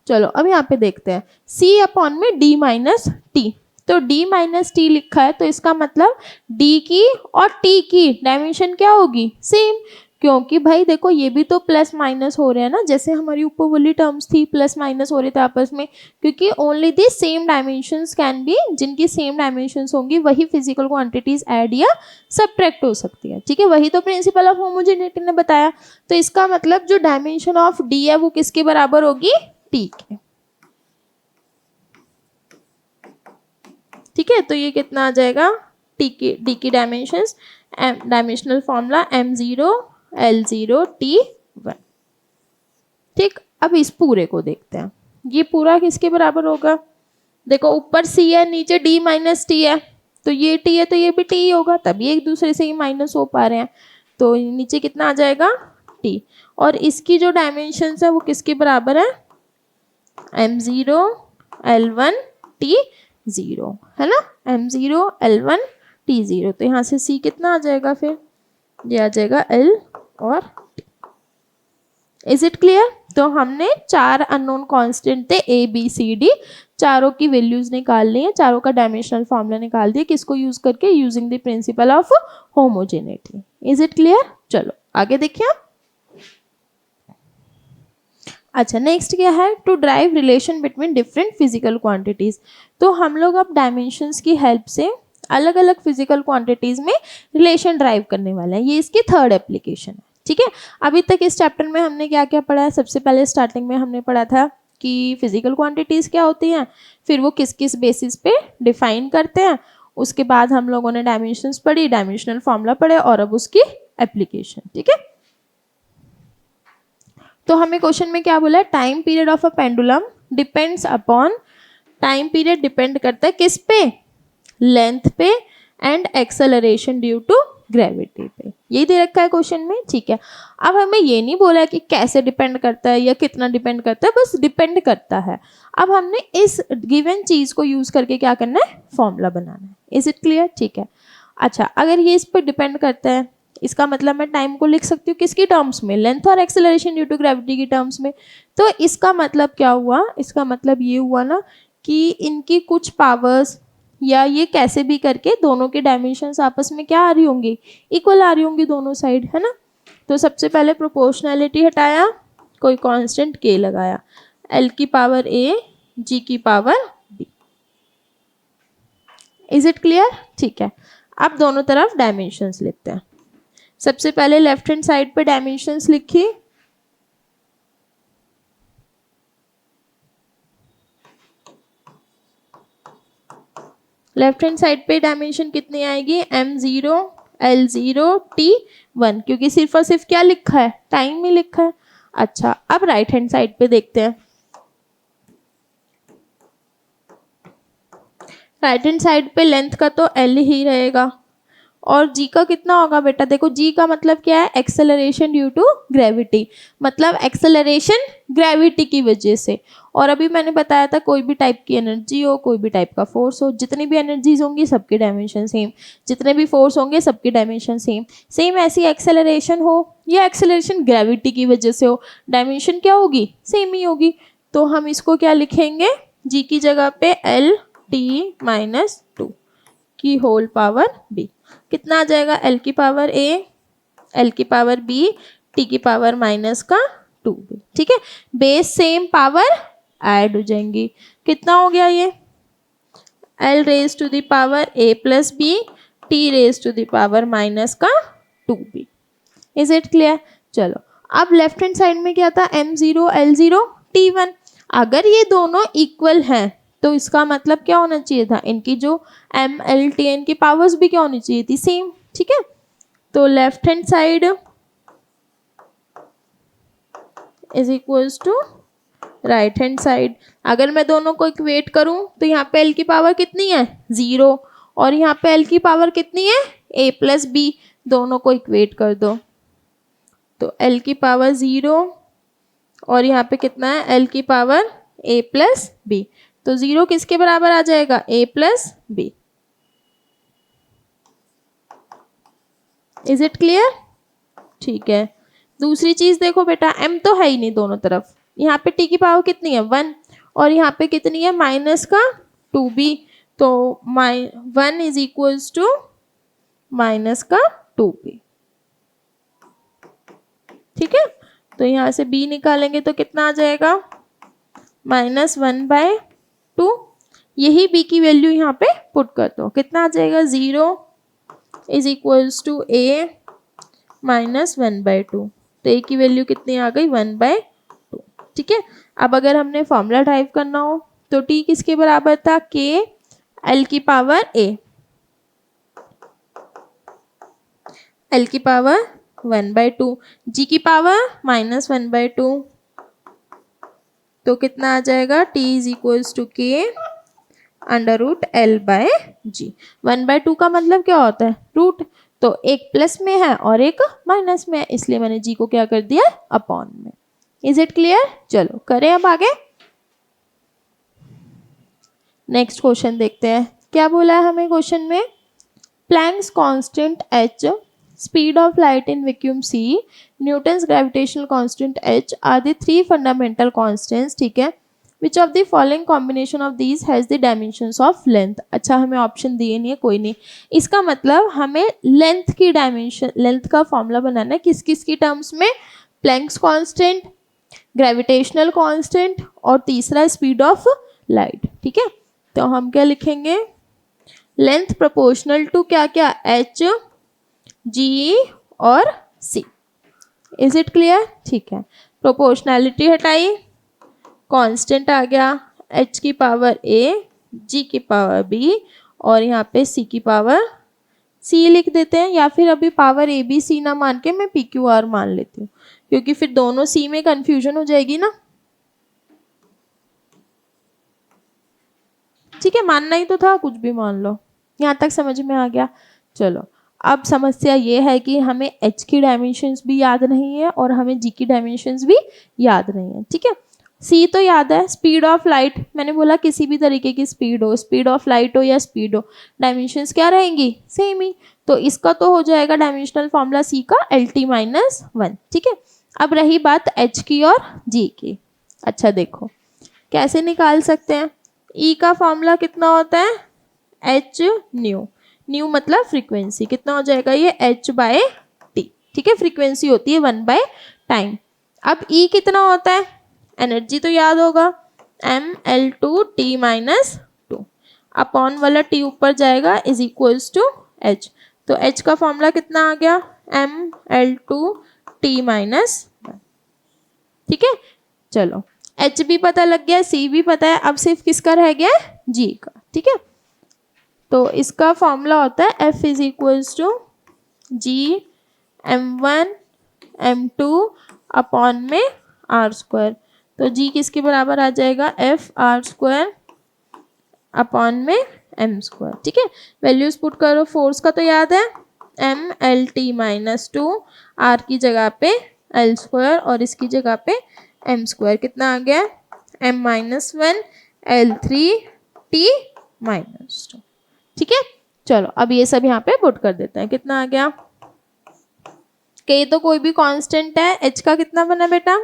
चलो अब यहाँ पे देखते हैं, c अपॉन में d माइनस टी, तो d माइनस टी लिखा है, तो इसका मतलब d की और t की डायमेंशन क्या होगी, सेम, क्योंकि भाई देखो ये भी तो प्लस माइनस हो रहे हैं ना, जैसे हमारी ऊपर वाली टर्म्स थी प्लस माइनस हो रहे थे आपस में, क्योंकि only the same dimensions can be, जिनकी सेम डायमेंशंस होंगी वही फिजिकल क्वांटिटीज ऐड या सब्ट्रैक्ट हो सकती है, ठीक है। वही तो प्रिंसिपल ऑफ होमोजेनिटी ने बताया। तो इसका मतलब जो डायमेंशन ऑफ डी है वो किसके बराबर होगी, टी के, ठीक है। तो ये कितना आ जाएगा, टी की डी की dimensions, dimensional formula m0 L0 T1, ठीक। अब इस पूरे को देखते हैं, ये पूरा किसके बराबर होगा, देखो ऊपर c है नीचे d माइनस टी है, तो ये t है तो ये भी t ही होगा, तभी एक दूसरे से ही माइनस हो पा रहे हैं। तो नीचे कितना आ जाएगा t, और इसकी जो डायमेंशंस है वो किसके बराबर है, m0 L1 T0, है ना, m0 L1 T0। तो यहाँ से c कितना आ जाएगा, फिर ये आ जाएगा L और T। Is it clear. तो हमने 4 अननोन कांस्टेंट थे A B C D, चारों की वैल्यूज निकाल ली है, चारों का डायमेंशनल फॉर्मूला निकाल दिया, किसको यूज करके, using the principle of homogeneity. Is it clear. चलो आगे देखिए आप। अच्छा नेक्स्ट क्या है, to drive relation between different physical quantities. तो हम लोग अब डायमेंशंस की हेल्प से अलग अलग फिजिकल क्वांटिटीज में रिलेशन ड्राइव करने वाले हैं, ये इसकी थर्ड एप्लीकेशन है, ठीक है। अभी तक इस चैप्टर में हमने क्या क्या पढ़ा है, सबसे पहले स्टार्टिंग में हमने पढ़ा था कि फिजिकल क्वांटिटीज क्या होती हैं, फिर वो किस किस बेसिस पे डिफाइन करते हैं, उसके बाद हम लोगों ने डायमेंशंस पढ़ी, डायमेंशनल फॉर्मूला पढ़े, और अब उसकी एप्लीकेशन, ठीक है। तो हमें क्वेश्चन में क्या बोला है, time period of a pendulum depends upon, time period depend करता है किस पे, लेंथ पे, and acceleration due to gravity पे, यही दे रखा है क्वेश्चन में, ठीक है। अब हमें ये नहीं बोला कि कैसे डिपेंड करता है या कितना डिपेंड करता है, बस डिपेंड करता है। अब हमने इस गिवन चीज को यूज करके क्या करना है, फॉर्मूला बनाना है। इज इट क्लियर, ठीक है। अच्छा अगर ये इस पर डिपेंड करता है, इसका मतलब मैं टाइम को लिख सकती हूँ किसकी टर्म्स में, लेंथ और एक्सेलरेशन ड्यू टू ग्रेविटी की टर्म्स में। तो इसका मतलब क्या हुआ, इसका मतलब ये हुआ ना कि इनकी कुछ पावर्स, या ये कैसे भी करके दोनों के डायमेंशंस आपस में क्या आ रही होंगी, इक्वल आ रही होंगी दोनों साइड, है ना। तो सबसे पहले प्रोपोर्शनैलिटी हटाया, कोई कांस्टेंट k लगाया, l की पावर a g की power b। Is it clear, ठीक है। अब दोनों तरफ डायमेंशंस लिखते हैं। सबसे पहले लेफ्ट हैंड साइड पे डायमेंशंस लिखी, लेफ्ट हैंड साइड पे डायमेंशन कितनी आएगी, m0 L0 T1, क्योंकि सिर्फ और सिर्फ क्या लिखा है, टाइम ही लिखा है। अच्छा अब राइट हैंड साइड पे देखते हैं, राइट हैंड साइड पे लेंथ का तो L ही रहेगा, और g का कितना होगा बेटा, देखो g का मतलब क्या है, एक्सेलरेशन ड्यू टू ग्रेविटी, मतलब एक्सेलरेशन ग्रेविटी की वजह से। और अभी मैंने बताया था कोई भी टाइप की एनर्जी हो, कोई भी टाइप का फोर्स हो, जितनी भी एनर्जीज होंगी सबकी डायमेंशन सेम, जितने भी फोर्स होंगे सबकी डायमेंशन सेम, सेम ऐसी एक्सेलरेशन हो या एक्सेलरेशन ग्रेविटी की वजह से हो, डायमेंशन क्या होगी, सेम ही होगी। तो हम इसको क्या लिखेंगे, g की जगह पे LT-2 की होल पावर b, कितना आ जाएगा, l की पावर a, l की पावर b, t की पावर माइनस का 2b, ठीक है। बेस सेम, पावर ऐड हो जाएंगी, कितना हो गया ये, l raise to the power a plus b, t raise to the power minus का 2b। Is it clear. चलो अब लेफ्ट हैंड साइड में क्या था, m0 L0 T1, अगर ये दोनों इक्वल हैं तो इसका मतलब क्या होना चाहिए था, इनकी जो m l t n की पावर्स भी क्या होनी चाहिए थी, सेम, ठीक है। तो left hand side is equals to right hand side. अगर मैं दोनों को इक्वेट करूं तो यहाँ पे l की पावर कितनी है, 0, और यहाँ पे l की पावर कितनी है, a प्लस b, दोनों को इक्वेट कर दो तो l की पावर 0, और यहाँ पे कितना है, l की पावर a प्लस b, तो 0 किसके बराबर आ जाएगा, a plus b। Is it clear? ठीक है, दूसरी चीज देखो बेटा, m तो है ही नहीं दोनों तरफ, यहाँ पे t की पावर कितनी है 1 और यहाँ पे कितनी है माइनस का 2b, तो 1 इज इक्वल्स टू माइनस का 2b। ठीक है, तो यहाँ से b निकालेंगे तो कितना आ जाएगा -1/2। यही b की वैल्यू यहाँ पे पुट कर दो, कितना आ जाएगा 0 इज इक्वल्स टू a -1/2। तो a की वैल्यू कितनी आ गई 1/2। ठीक है, अब अगर हमने फॉर्मूला ड्राइव करना हो तो t किसके बराबर था k l की पावर a, l की पावर 1/2, g की पावर -1/2, तो कितना आ जाएगा t is equals to k √l/g। 1/2 का मतलब क्या होता है रूट, तो एक प्लस में है और एक माइनस में है, इसलिए मैंने g को क्या कर दिया अपॉन में। Is it clear? चलो करें अब आगे, नेक्स्ट क्वेश्चन देखते हैं क्या बोला है हमें क्वेश्चन में। Planck's constant h, speed of light in vacuum c, Newton's gravitational constant h are the three fundamental constants। ठीक है, which of the following combination of these has the dimensions of length। अच्छा हमें option दिए नहीं है, कोई नहीं, इसका मतलब हमें लेंथ की डायमेंशन, लेंथ का फॉर्मूला बनाना है किस किस की टर्म्स में, प्लैंक्स कांस्टेंट, ग्रेविटेशनल कांस्टेंट और तीसरा स्पीड ऑफ लाइट। ठीक है, तो हम क्या लिखेंगे, लेंथ प्रोपोर्शनल टू क्या क्या h, g और c। Is it clear? ठीक है, प्रोपोर्शनैलिटी हटाई, कांस्टेंट आ गया h की पावर a, g की पावर b और यहाँ पे c की पावर c लिख देते हैं, या फिर अभी पावर a b c ना मान के मैं p q r मान लेती हूँ, क्योंकि फिर दोनों c में कंफ्यूजन हो जाएगी ना। ठीक है, मानना ही तो था, कुछ भी मान लो, यहाँ तक समझ में आ गया। चलो अब समस्या ये है कि हमें h की डायमेंशंस भी याद नहीं है और हमें g की डायमेंशंस भी याद नहीं है। ठीक है, c तो याद है, स्पीड ऑफ लाइट, मैंने बोला किसी भी तरीके की स्पीड हो, स्पीड ऑफ लाइट हो या स्पीड हो, डायमेंशंस क्या रहेंगी सेम ही, तो इसका तो हो जाएगा डायमेंशनल फॉर्मूला c का LT-1। ठीक है, अब रही बात h की और g की। अच्छा देखो कैसे निकाल सकते हैं, E का फॉर्मूला कितना होता है h न्यू, न्यू मतलब फ्रीक्वेंसी, कितना हो जाएगा ये h/t। ठीक है, फ्रीक्वेंसी होती है 1/टाइम। अब E कितना होता है, एनर्जी तो याद होगा mL2T-2, अपॉन वाला t ऊपर जाएगा इज इक्वल्स टू h, तो h का फॉर्मूला कितना आ गया mL2T-1। ठीक है, चलो h भी पता लग गया, c भी पता है, अब सिर्फ किसका रह गया g का। ठीक है, तो इसका फॉर्मूला होता है f is equals to g m1 m2 upon में r², तो g किसके बराबर आ जाएगा f r² अपॉन में m²। ठीक है, वैल्यूज पुट करो, फोर्स का तो याद है mLT-2, r की जगह पे l² और इसकी जगह पे m², कितना आ गया m-1 L3T-2। ठीक है, चलो अब ये सब यहाँ पे पुट कर देते हैं, कितना आ गया, k तो कोई भी कांस्टेंट है, h का कितना बना बेटा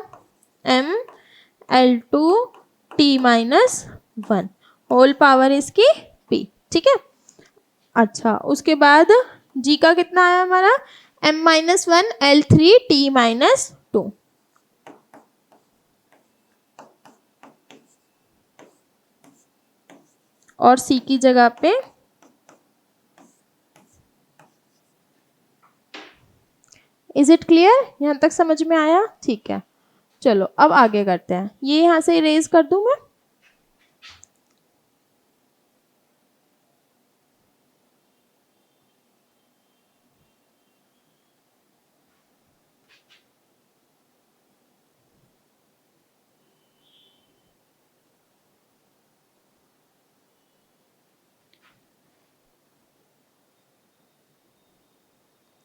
mL2T-1 होल पावर इसकी p। ठीक है, अच्छा उसके बाद g का कितना आया हमारा m-1 L3T-2, और c की जगह पे इज इट क्लियर, यहाँ तक समझ में आया? ठीक है, चलो अब आगे करते हैं, ये यहाँ से इरेज कर दूं मैं,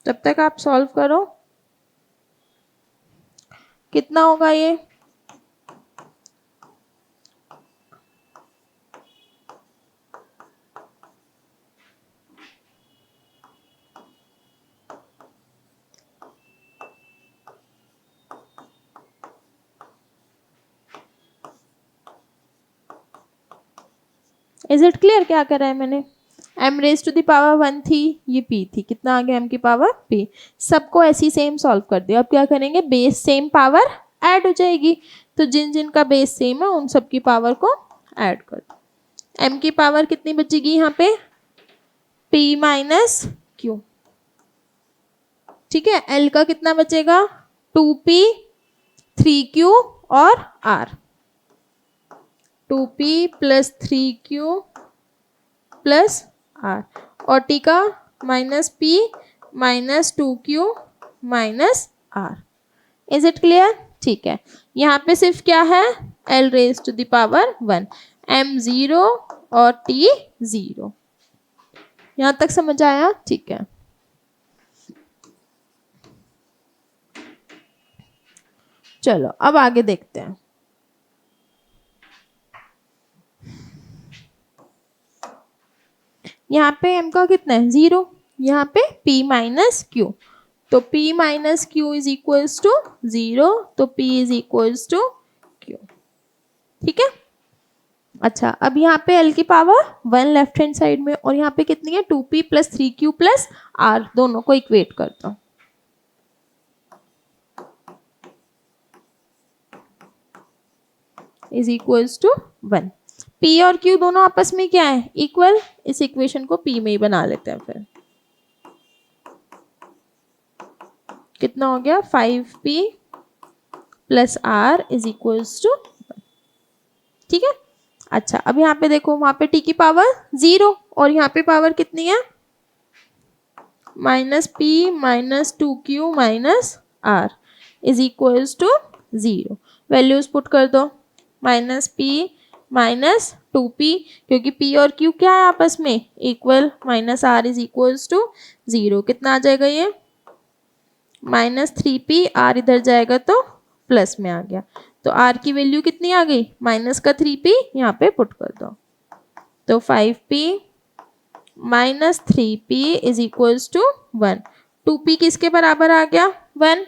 तब तक आप सॉल्व करो, कितना होगा ये इज इट क्लियर क्या करा है मैंने? m raise to the power 1 थी, ये p थी, कितना आ गया m की पावर p। सबको ऐसी सेम सॉल्व कर दिया। अब क्या करेंगे, बेस सेम पावर ऐड हो जाएगी, तो जिन जिन का बेस सेम है उन सब की पावर को ऐड कर दो। m की पावर कितनी बचेगी यहाँ पे, p माइनस q, ठीक है। l का कितना बचेगा, 2p 3q और r, 2p plus 3q plus r, और t का minus p minus 2q minus r। Is it clear? ठीक है, यहाँ पे सिर्फ क्या है, l raise to the power 1, m 0 और t 0। यहाँ तक समझ आया? ठीक है, चलो अब आगे देखते हैं। यहाँ पे m का कितना है, 0, यहाँ पे p माइनस q, तो p minus q is equals to 0, तो p is equals to q, ठीक है। अच्छा, अब यहाँ पे l की पावर 1 लेफ्ट हैंड साइड में, और यहाँ पे कितनी है, 2p plus 3q plus r, दोनों को इक्वेट करता हूँ। Is equals to 1। p और q दोनों आपस में क्या है, इक्वल, इस इक्वेशन को p में ही बना लेते हैं। फिर कितना हो गया, 5p plus r is equals to 1, ठीक है। अच्छा, अब यहाँ पे देखो, वहां पे t की पावर 0 और यहाँ पे पावर कितनी है, minus p minus 2q minus r is equals to 0। Values put कर दो, माइनस p माइनस 2p, क्योंकि p और q क्या है आपस में, equal, minus r is equals to 0। कितना आ जाएगा ये, माइनस 3p, r इधर जाएगा तो प्लस में आ गया, तो r की वैल्यू कितनी आ गई, माइनस का 3p यहाँ पे पुट कर दो, तो 5p minus 3p is equals to 1। 2p किसके बराबर आ गया, 1,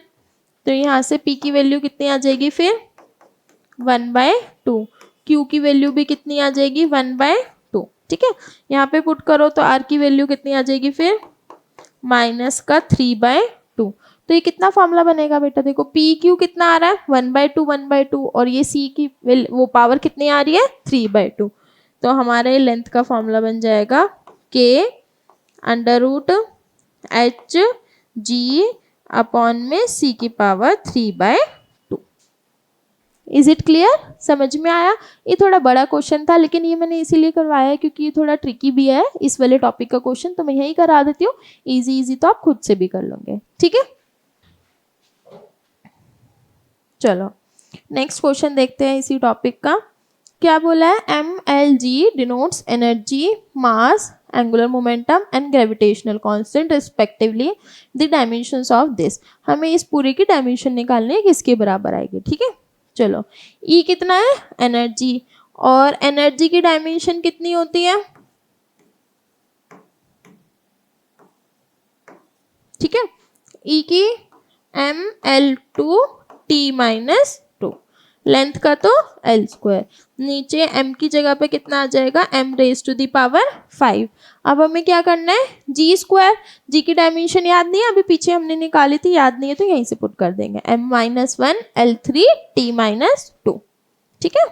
तो यहाँ से p की वैल्यू कितनी आ जाएगी फिर, 1/2। q की वैल्यू भी कितनी आ जाएगी, 1/2, ठीक है। यहाँ पे पुट करो तो r की वैल्यू कितनी आ जाएगी फिर, माइनस का 3/2। तो ये कितना फॉर्मूला बनेगा बेटा, देखो p q कितना आ रहा है, 1/2 1/2, और ये c की वो पावर कितनी आ रही है, 3/2। तो हमारे लेंथ का फॉर्मूला बन जाएगा k √h g अपॉन में c की पावर 3/2। इज इट क्लियर, समझ में आया? ये थोड़ा बड़ा क्वेश्चन था, लेकिन ये मैंने इसीलिए करवाया है क्योंकि ये थोड़ा ट्रिकी भी है इस वाले टॉपिक का क्वेश्चन, तो मैं यही करा देती हूँ। इजी तो आप खुद से भी कर लोगे, ठीक है। चलो नेक्स्ट क्वेश्चन देखते हैं इसी टॉपिक का। क्या बोला है, mlg denotes energy, mass, angular momentum and gravitational constant respectively, the dimensions of this. हमें इस पूरे की डायमेंशन निकालनी है, किसके बराबर आएगी, ठीक है। चलो, E कितना है, एनर्जी, और एनर्जी की डायमेंशन कितनी होती है, ठीक है। E की ml2t माइनस 2, लेंथ का तो l², नीचे m की जगह पे कितना आ जाएगा, m raise to the power 5। अब हमें क्या करना है, g², g की डायमेंशन याद नहीं है, अभी पीछे हमने निकाली थी, याद नहीं है तो यहीं से पुट कर देंगे, m-1 l3 t माइनस 2, ठीक है।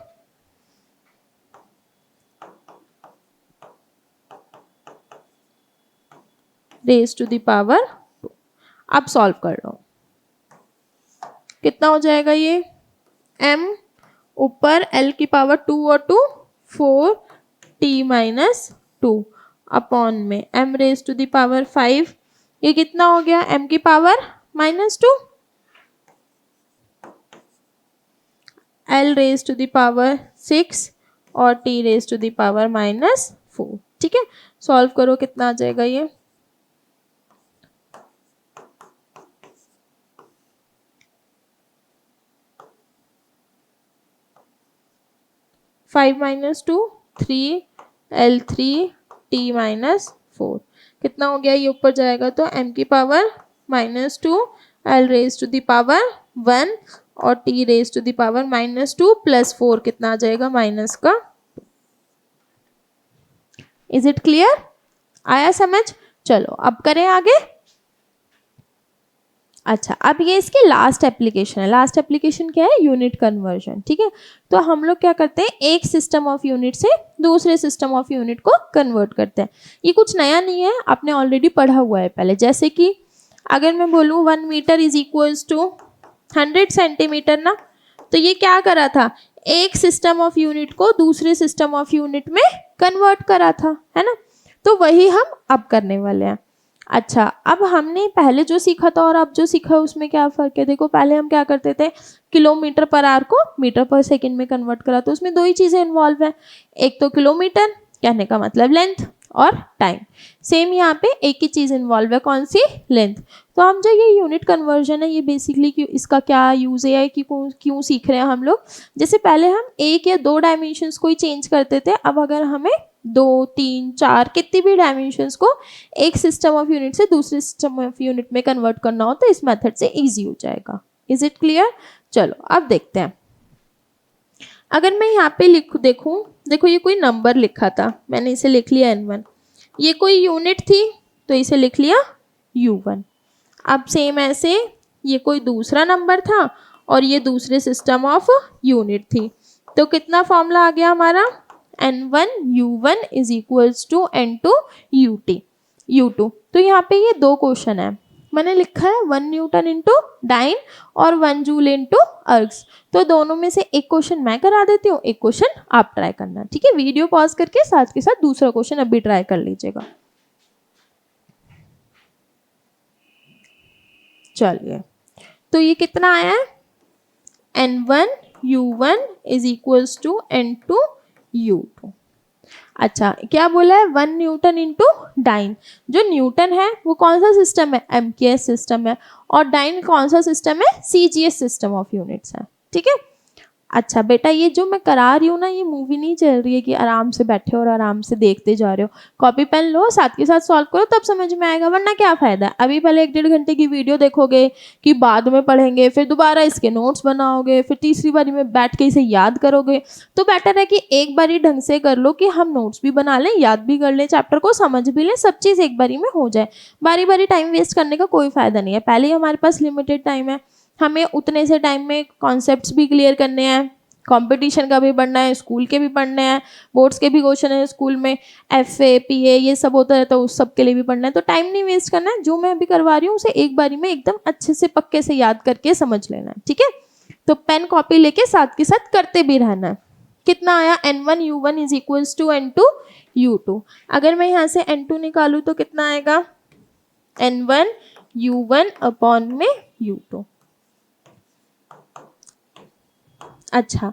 Raise to the power 2। अब सॉल्व कर लो, कितना हो जाएगा ये, m ऊपर l की पावर 2 और 2 4 t माइनस 2 अपॉन में m raise to the power 5, ये कितना हो गया, m की power -2, l raise to the power 6 और t raise to the power -4, ठीक है। सॉल्व करो, कितना आ जाएगा ये, 5 - 2 3 l3 t -4, कितना हो गया, ये ऊपर जाएगा तो m की power -2 l raise to the power 1 और t raise to the power -2 + 4, कितना आ जाएगा, माइनस का। Is it clear? आया समझ? चलो अब करें आगे। अच्छा, अब ये इसकी लास्ट एप्लीकेशन है। लास्ट एप्लीकेशन क्या है? Unit conversion. ठीक है, तो हम लोग क्या करते हैं, एक सिस्टम ऑफ यूनिट से दूसरे सिस्टम ऑफ यूनिट को कन्वर्ट करते हैं। ये कुछ नया नहीं है, आपने ऑलरेडी पढ़ा हुआ है पहले। जैसे कि अगर मैं बोलूँ 1 metre is equals to 100 centimetre ना, तो ये क्या करा था, एक सिस्टम ऑफ यूनिट को दूसरे सिस्टम ऑफ यूनिट में कन्वर्ट करा था, है ना। तो वही हम अब करने वाले हैं। अच्छा, अब हमने पहले जो सीखा था और अब जो सीखा है उसमें क्या फ़र्क है? देखो, पहले हम क्या करते थे, किलोमीटर पर आवर को मीटर पर सेकंड में कन्वर्ट करा, तो उसमें दो ही चीज़ें इन्वॉल्व है, एक तो किलोमीटर कहने का मतलब लेंथ और टाइम। सेम यहाँ पे एक ही चीज़ इन्वॉल्व है, कौन सी? लेंथ। तो हम जो ये यूनिट कन्वर्जन है, ये बेसिकली इसका क्या यूज़ है कि क्यों सीख रहे हैं हम लोग? जैसे पहले हम एक या दो डायमेंशंस को ही चेंज करते थे, अब अगर हमें 2, 3, 4 कितनी भी डायमेंशंस को एक सिस्टम ऑफ यूनिट से दूसरे सिस्टम ऑफ यूनिट में कन्वर्ट करना हो तो इस मेथड से इजी हो जाएगा। Is it clear? चलो अब देखते हैं। अगर मैं यहाँ पे देखूँ, देखो ये कोई नंबर लिखा था, मैंने इसे लिख लिया n1। ये कोई यूनिट थी तो इसे लिख लिया u1। अब सेम ऐसे ये कोई दूसरा नंबर था और ये दूसरे सिस्टम ऑफ यूनिट थी, तो कितना फॉर्मूला आ गया हमारा? n1 u1 is equals to n2 u2। तो यहाँ पे ये दो क्वेश्चन है, मैंने लिखा है 1 न्यूटन इंटू डाइन और 1 जूल इंटू अर्ग्स। तो दोनों में से एक क्वेश्चन मैं करा देती हूँ, एक क्वेश्चन आप ट्राई करना। ठीक है, वीडियो पॉज करके साथ के साथ दूसरा क्वेश्चन अभी ट्राई कर लीजिएगा। चलिए, तो ये कितना आया है? n1 u1 is equals to n2 u2। अच्छा, क्या बोला है? 1 न्यूटन इंटू डाइन। जो न्यूटन है वो कौन सा सिस्टम है? एमकेएस सिस्टम है। और डाइन कौन सा सिस्टम है? सीजीएस सिस्टम ऑफ यूनिट्स है। ठीक है। अच्छा बेटा, ये जो मैं करा रही हूँ ना, ये मूवी नहीं चल रही है कि आराम से बैठे और आराम से देखते जा रहे हो। कॉपी पेन लो, साथ के साथ सॉल्व करो, तब समझ में आएगा, वरना क्या फ़ायदा। अभी पहले 1-1.5 घंटे की वीडियो देखोगे कि बाद में पढ़ेंगे, फिर दोबारा इसके नोट्स बनाओगे, फिर तीसरी बारी में बैठ के इसे याद करोगे। तो बेटर है कि एक बारी ढंग से कर लो कि हम नोट्स भी बना लें, याद भी कर लें, चैप्टर को समझ भी लें, सब चीज़ एक बारी में हो जाए। बारी बारी टाइम वेस्ट करने का कोई फ़ायदा नहीं है। पहले ही हमारे पास लिमिटेड टाइम है, हमें उतने से टाइम में कॉन्सेप्ट्स भी क्लियर करने हैं, कंपटीशन का भी पढ़ना है, स्कूल के भी पढ़ने हैं, बोर्ड्स के भी क्वेश्चन है, स्कूल में एफए पीए ये सब होता रहता है, उस सब के लिए भी पढ़ना है। तो टाइम नहीं वेस्ट करना है, जो मैं अभी करवा रही हूँ उसे एक बारी में एकदम अच्छे से पक्के से याद करके समझ लेना है। ठीक है, तो पेन कॉपी लेके साथ के साथ करते भी रहना है। कितना आया? n1 u1 is equals to n2 u2। अगर मैं यहाँ से n2 निकालूँ तो कितना आएगा? n1 u1 अपॉन में u2। अच्छा,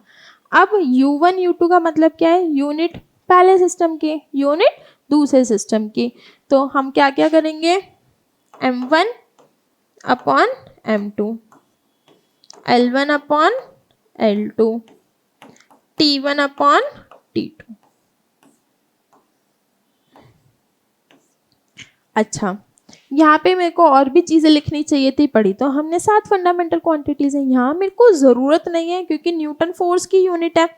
अब u1 u2 का मतलब क्या है? यूनिट पहले सिस्टम के, यूनिट दूसरे सिस्टम की। तो हम क्या क्या करेंगे? m1 upon m2, l1 upon l2, t1 upon t2। अच्छा, यहाँ पे मेरे को और भी चीज़ें लिखनी चाहिए थी, पढ़ी तो हमने 7 फंडामेंटल क्वांटिटीज़ हैं। यहाँ मेरे को ज़रूरत नहीं है क्योंकि न्यूटन फोर्स की यूनिट है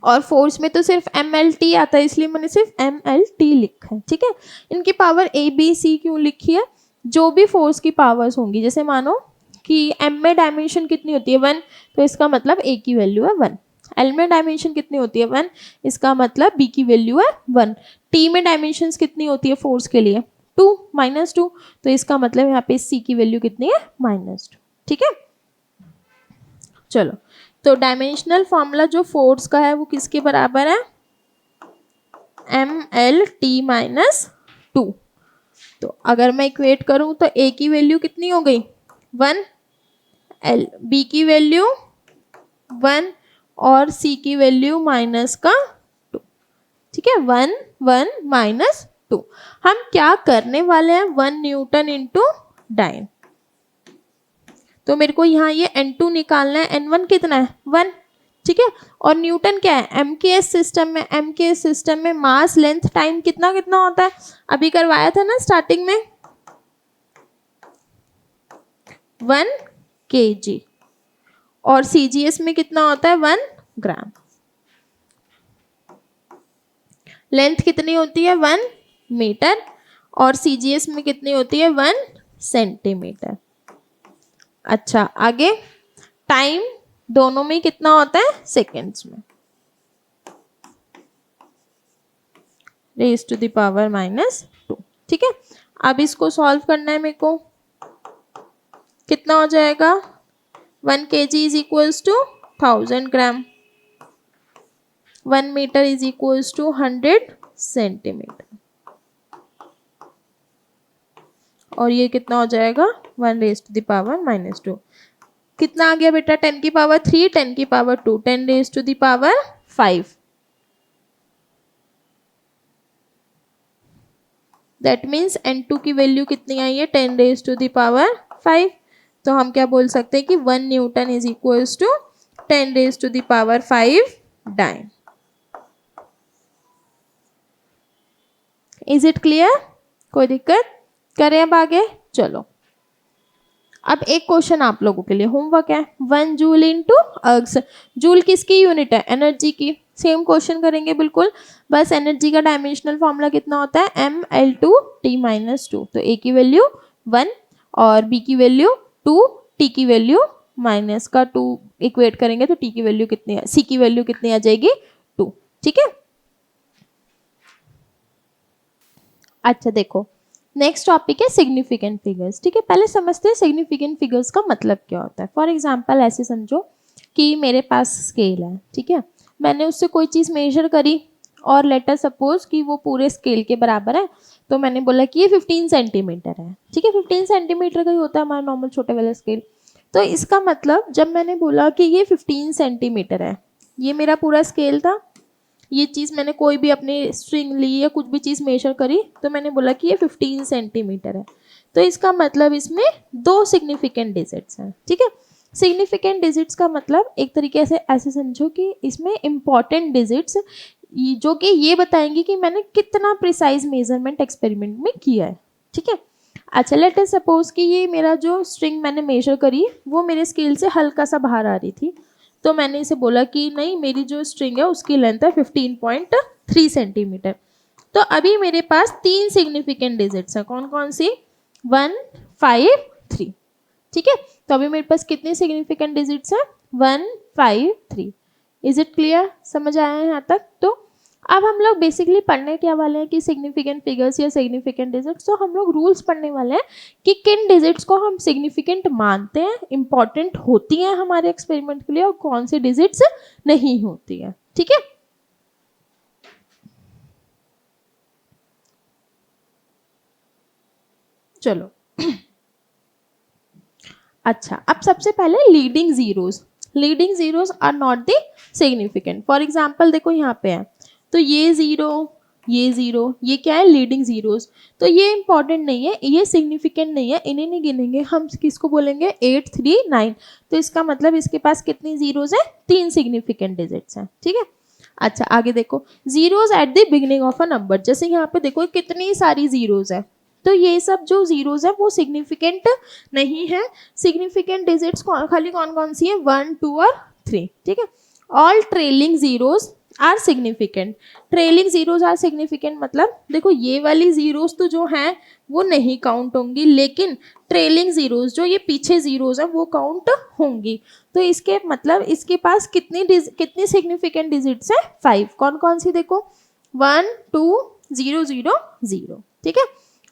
और फोर्स में तो सिर्फ mlt आता है, इसलिए मैंने सिर्फ mlt लिखा है। ठीक है, इनकी पावर a b c क्यों लिखी है? जो भी फोर्स की पावर्स होंगी, जैसे मानो कि m में डायमेंशन कितनी होती है? 1, तो इसका मतलब a की वैल्यू है 1। l में डायमेंशन कितनी होती है? 1, इसका मतलब b की वैल्यू है 1। t में डायमेंशंस कितनी होती है फोर्स के लिए? 2, -2, तो इसका मतलब यहाँ पे c की वैल्यू कितनी है? -2। ठीक है, चलो, तो डायमेंशनल फॉर्मूला जो फोर्स का है वो किसके बराबर है? mlt-2। तो अगर मैं इक्वेट करूँ तो a की वैल्यू कितनी हो गई? 1, b की वैल्यू 1 और c की वैल्यू -2। ठीक है, 1 1 -2। हम क्या करने वाले हैं? 1 न्यूटन इंटू डाइन। तो मेरे को यहाँ ये n2 निकालना है, n1 कितना है? 1। ठीक है, और न्यूटन क्या है? एमकेएस सिस्टम में, एमकेएस सिस्टम में मास लेंथ टाइम कितना कितना होता है? अभी करवाया था ना स्टार्टिंग में, 1 kg। और सीजीएस में कितना होता है? 1 ग्राम। लेंथ कितनी होती है 1 मीटर और CGS में कितनी होती है 1 सेंटीमीटर। अच्छा आगे टाइम दोनों में कितना होता है सेकेंड्स में, रेज़ टू द पावर -2। ठीक है, अब इसको सॉल्व करना है मेरे को। कितना हो जाएगा 1 kg is equals to 1000 gram, 1 metre is equals to 100 centimetre और ये कितना हो जाएगा 1 रेज़ टू द पावर -2। कितना आ गया बेटा 10 की पावर 3, 10 की power 2, 10 raise to the power 5। That means N2 की वैल्यू कितनी आई है 10 रेज़ टू द पावर 5। तो हम क्या बोल सकते हैं कि 1 newton is equals to 10 raise to the power 5 dyne. Is it clear? कोई दिक्कत? करें अब आगे। चलो अब एक क्वेश्चन आप लोगों के लिए होमवर्क है, 1 जूल इंटू अर्ग्स। जूल किसकी यूनिट है? एनर्जी की। सेम क्वेश्चन करेंगे बिल्कुल, बस एनर्जी का डायमेंशनल फॉर्मूला कितना होता है mL2T-2। तो A की वैल्यू 1 और B की वैल्यू 2, T की वैल्यू माइनस का 2 इक्वेट करेंगे तो T की वैल्यू कितनी, C की वैल्यू कितनी आ जाएगी 2। ठीक है, अच्छा देखो नेक्स्ट टॉपिक है सिग्निफिकेंट फिगर्स। ठीक है, पहले समझते हैं सिग्निफिकेंट फिगर्स का मतलब क्या होता है। फॉर एग्जांपल ऐसे समझो कि मेरे पास स्केल है, ठीक है, मैंने उससे कोई चीज़ मेजर करी और लेटर सपोज कि वो पूरे स्केल के बराबर है, तो मैंने बोला कि ये 15 सेंटीमीटर है। ठीक है, 15 सेंटीमीटर का ही होता है हमारा नॉर्मल छोटे वाला स्केल। तो इसका मतलब जब मैंने बोला कि ये 15 सेंटीमीटर है, ये मेरा पूरा स्केल था, ये चीज़ मैंने कोई भी अपनी स्ट्रिंग ली या कुछ भी चीज़ मेजर करी तो मैंने बोला कि ये 15 सेंटीमीटर है। तो इसका मतलब इसमें 2 सिग्निफिकेंट डिजिट्स हैं। ठीक है, सिग्निफिकेंट डिजिट्स का मतलब एक तरीके से ऐसे समझो कि इसमें इंपॉर्टेंट डिजिट्स जो कि ये बताएंगे कि मैंने कितना प्रिसाइज मेजरमेंट एक्सपेरिमेंट में किया है। ठीक है, अच्छा लेट अस सपोज कि ये मेरा जो स्ट्रिंग मैंने मेजर करी वो मेरे स्केल से हल्का सा बाहर आ रही थी, तो मैंने इसे बोला कि नहीं मेरी जो स्ट्रिंग है उसकी लेंथ है 15.3 सेंटीमीटर। तो अभी मेरे पास 3 सिग्निफिकेंट डिजिट्स हैं, कौन कौन सी? 1, 5, 3। ठीक है, तो अभी मेरे पास कितने सिग्निफिकेंट डिजिट्स हैं? 1, 5, 3। Is it clear? समझ आया है यहाँ तक? तो अब हम लोग बेसिकली पढ़ने क्या वाले हैं कि सिग्निफिकेंट फिगर्स या सिग्निफिकेंट डिजिट्स। तो हम लोग रूल्स पढ़ने वाले हैं कि किन डिजिट्स को हम सिग्निफिकेंट मानते हैं, इंपॉर्टेंट होती हैं हमारे एक्सपेरिमेंट के लिए, और कौन सी डिजिट्स नहीं होती हैं। ठीक है, चलो अच्छा अब सबसे पहले leading zeros. Leading zeros are not the significant. For example देखो यहाँ पे है, तो ये जीरो, ये जीरो, ये क्या है? Leading zeros. तो ये इंपॉर्टेंट नहीं है, ये सिग्निफिकेंट नहीं है, इन्हें नहीं गिनेंगे हम। किसको बोलेंगे? 8, 3, 9। तो इसका मतलब इसके पास कितनी जीरोज है? 3 सिग्निफिकेंट डिजिट्स हैं। ठीक है, अच्छा आगे देखो zeros at the beginning of a number. जैसे यहाँ पे देखो कितनी सारी जीरोज है, तो ये सब जो जीरोज है वो सिग्निफिकेंट नहीं है। सिग्निफिकेंट डिजिट्स खाली कौन कौन सी है? 1, 2 और 3। ठीक है, all trailing zeros are significant. Trailing zeros are significant मतलब देखो ये वाली जीरोज तो जो हैं वो नहीं काउंट होंगी, लेकिन ट्रेलिंग जीरोज जो ये पीछे जीरोज हैं वो काउंट होंगी। तो इसके मतलब इसके पास कितनी सिग्निफिकेंट डिजिट्स है? 5। कौन कौन सी? देखो 1, 2, 0, 0, 0। ठीक है,